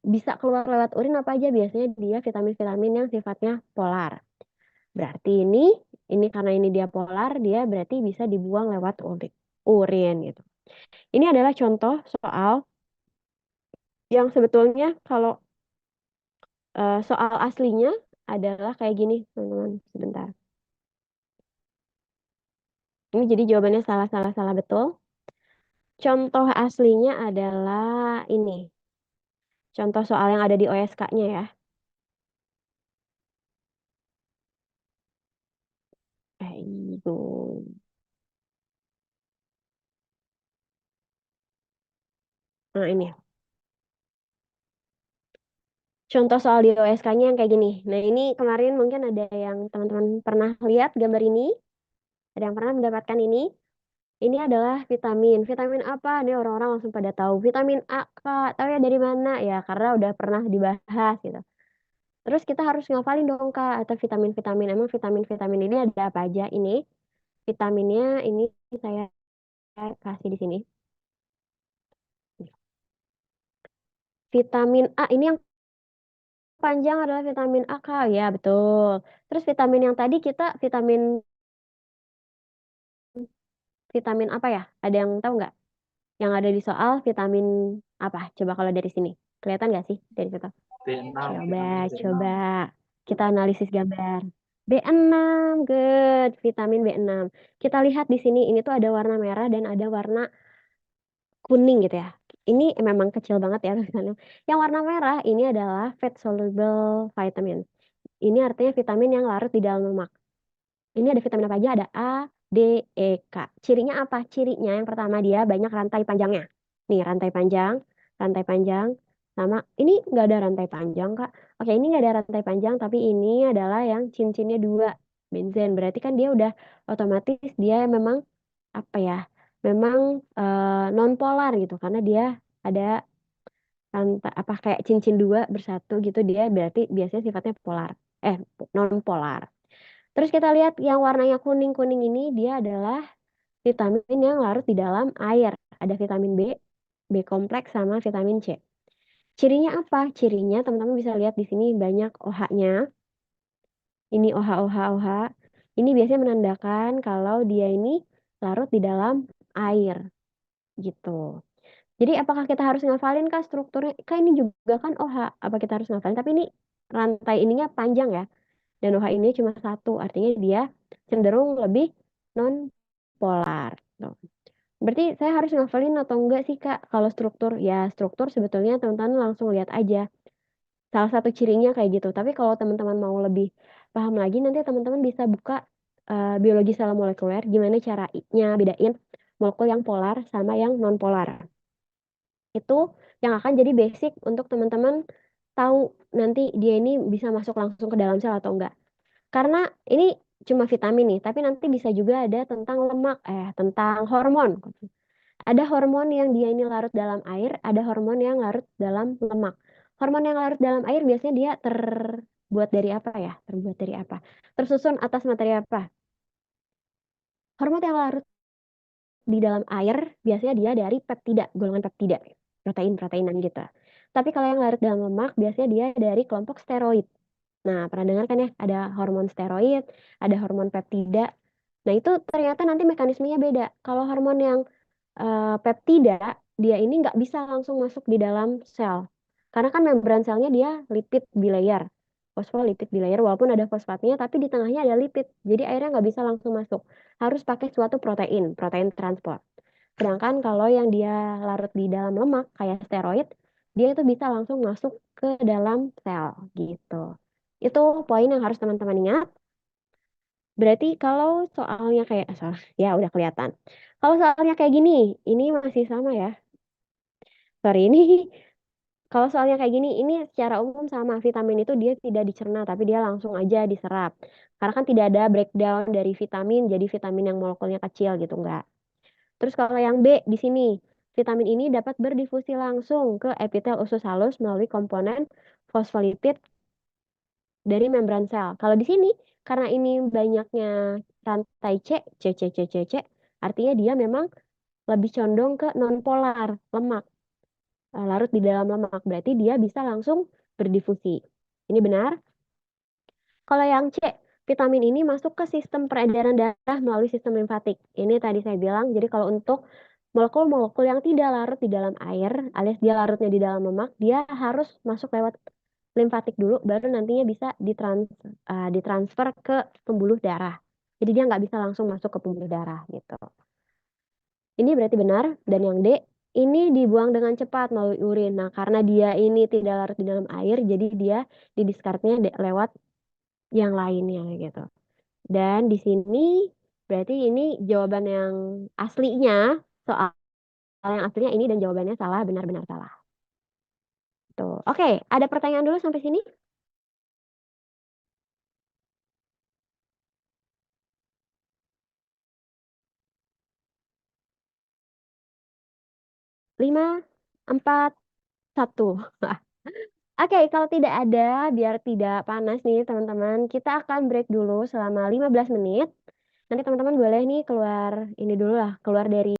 bisa keluar lewat urin apa aja? Biasanya dia vitamin-vitamin yang sifatnya polar. Berarti ini karena ini dia polar, dia berarti bisa dibuang lewat urin gitu. Ini adalah contoh soal yang sebetulnya kalau soal aslinya adalah kayak gini, teman-teman. Sebentar. Ini jadi jawabannya salah, salah, salah betul. Contoh aslinya adalah ini. Contoh soal yang ada di OSK-nya ya. Itu. Nah, ini. Contoh soal di OSK-nya yang kayak gini. Nah, ini kemarin mungkin ada yang teman-teman pernah lihat gambar ini. Ada yang pernah mendapatkan ini. Ini adalah vitamin. Vitamin apa? Ini orang-orang langsung pada tahu. Vitamin A, Kak. Tahu ya dari mana? Ya, karena udah pernah dibahas gitu. Terus kita harus ngafalin dong, Kak, atau vitamin-vitamin. Emang vitamin-vitamin ini ada apa aja? Ini vitaminnya ini saya kasih di sini. Vitamin A ini yang panjang adalah vitamin A, Kak. Ya, betul. Terus vitamin yang tadi kita vitamin vitamin apa ya? Ada yang tahu nggak? Yang ada di soal vitamin apa? Coba kalau dari sini. Kelihatan nggak sih dari situ? B6, Coba, vitamin coba. B6. Kita analisis gambar. B6, good. Vitamin B6. Kita lihat di sini, ini tuh ada warna merah dan ada warna kuning gitu ya. Ini memang kecil banget ya tulisannya. Yang warna merah ini adalah fat soluble vitamin. Ini artinya vitamin yang larut di dalam lemak. Ini ada vitamin apa aja? Ada A, D, E, K. Cirinya apa? Cirinya yang pertama dia banyak rantai panjangnya. Nih rantai panjang, sama ini nggak ada rantai panjang Kak. Oke ini nggak ada rantai panjang, tapi ini adalah yang cincinnya dua benzen. Berarti kan dia udah otomatis dia memang apa ya? Memang non polar gitu, karena dia ada rantai apa kayak cincin dua bersatu gitu dia berarti biasanya sifatnya polar. Non polar. Terus kita lihat yang warnanya kuning-kuning ini dia adalah vitamin yang larut di dalam air. Ada vitamin B, B kompleks sama vitamin C. Cirinya apa? Cirinya teman-teman bisa lihat di sini banyak OH-nya. Ini OH, OH, OH. Ini biasanya menandakan kalau dia ini larut di dalam air gitu. Jadi apakah kita harus ngafalin kah strukturnya? Kak ini juga kan OH. Apa kita harus ngafalin? Tapi ini rantai ininya panjang ya. Dan OH ini cuma satu, artinya dia cenderung lebih non polar. Tuh. Berarti saya harus ngafalin atau enggak sih Kak? Kalau struktur, ya struktur sebetulnya teman-teman langsung lihat aja. Salah satu cirinya kayak gitu. Tapi kalau teman-teman mau lebih paham lagi, nanti teman-teman bisa buka biologi sel molekuler, gimana caranya bedain molekul yang polar sama yang non polar. Itu yang akan jadi basic untuk teman-teman tahu nanti dia ini bisa masuk langsung ke dalam sel atau enggak. Karena ini cuma vitamin nih, tapi nanti bisa juga ada tentang lemak, tentang hormon. Ada hormon yang dia ini larut dalam air, ada hormon yang larut dalam lemak. Hormon yang larut dalam air biasanya dia terbuat dari apa ya? Terbuat dari apa? Tersusun atas materi apa? Hormon yang larut di dalam air biasanya dia dari peptida, golongan peptida, protein-proteinan gitu. Tapi kalau yang larut dalam lemak biasanya dia dari kelompok steroid. Nah, pernah dengar kan ya, ada hormon steroid, ada hormon peptida. Nah, itu ternyata nanti mekanismenya beda. Kalau hormon yang peptida, dia ini nggak bisa langsung masuk di dalam sel. Karena kan membran selnya dia lipid bilayer, fosfolipid bilayer, walaupun ada fosfatnya, tapi di tengahnya ada lipid. Jadi airnya nggak bisa langsung masuk. Harus pakai suatu protein transport. Sedangkan kalau yang dia larut di dalam lemak, kayak steroid, dia itu bisa langsung masuk ke dalam sel gitu. Itu poin yang harus teman-teman ingat. Berarti kalau soalnya kayak ya udah kelihatan. Kalau soalnya kayak gini, ini masih sama ya. Sorry, ini kalau soalnya kayak gini, ini secara umum sama vitamin itu dia tidak dicerna, tapi dia langsung aja diserap. Karena kan tidak ada breakdown dari vitamin jadi vitamin yang molekulnya kecil gitu, enggak. Terus kalau yang B di sini, vitamin ini dapat berdifusi langsung ke epitel usus halus melalui komponen fosfolipid dari membran sel. Kalau di sini, karena ini banyaknya rantai C, C, C, C, C, C, artinya dia memang lebih condong ke nonpolar, lemak. Larut di dalam lemak. Berarti dia bisa langsung berdifusi. Ini benar. Kalau yang C, vitamin ini masuk ke sistem peredaran darah melalui sistem limfatik. Ini tadi saya bilang, jadi kalau untuk molekul-molekul yang tidak larut di dalam air, alias dia larutnya di dalam lemak, dia harus masuk lewat limfatik dulu, baru nantinya bisa ditransfer ke pembuluh darah. Jadi dia nggak bisa langsung masuk ke pembuluh darah gitu. Ini berarti benar. Dan yang D, ini dibuang dengan cepat melalui urin. Nah, karena dia ini tidak larut di dalam air, jadi dia didiscardnya lewat yang lainnya gitu. Dan di sini berarti ini jawaban yang aslinya, soal yang aslinya ini dan jawabannya salah, benar-benar salah. Tuh. Oke, ada pertanyaan dulu sampai sini? 5, 4, 1. Oke, kalau tidak ada, biar tidak panas nih teman-teman, kita akan break dulu selama 15 menit. Nanti teman-teman boleh nih keluar ini dulu lah, keluar dari